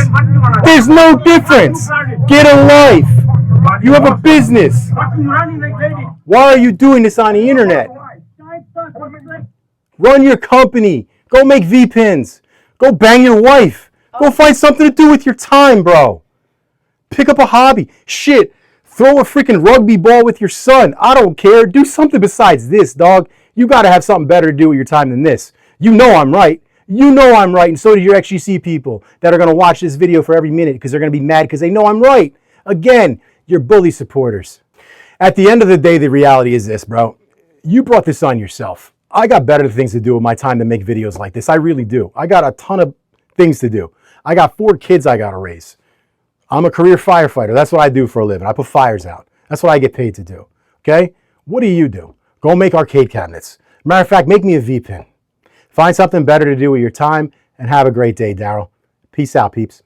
There's no difference. Get a life. You have a business. Fucking running like lady. Why are you doing this on the internet? Don't fucking. Run your company. Go make V-pins. Go bang your wife. Go find something to do with your time, bro. Pick up a hobby. Shit. Throw a freaking rugby ball with your son. I don't care. Do something besides this, dog. You got to have something better to do with your time than this. You know I'm right. You know I'm right, and so do your XGC people that are going to watch this video for every minute because they're going to be mad because they know I'm right. Again, you're bully supporters. At the end of the day, the reality is this, bro. You brought this on yourself. I got better things to do with my time than make videos like this. I really do. I got a ton of things to do. I got 4 kids I got to raise. I'm a career firefighter. That's what I do for a living. I put fires out. That's what I get paid to do. Okay? What do you do? Go make arcade cabinets. Matter of fact, make me a V-pin. Find something better to do with your time and have a great day, Daryl. Peace out, peeps.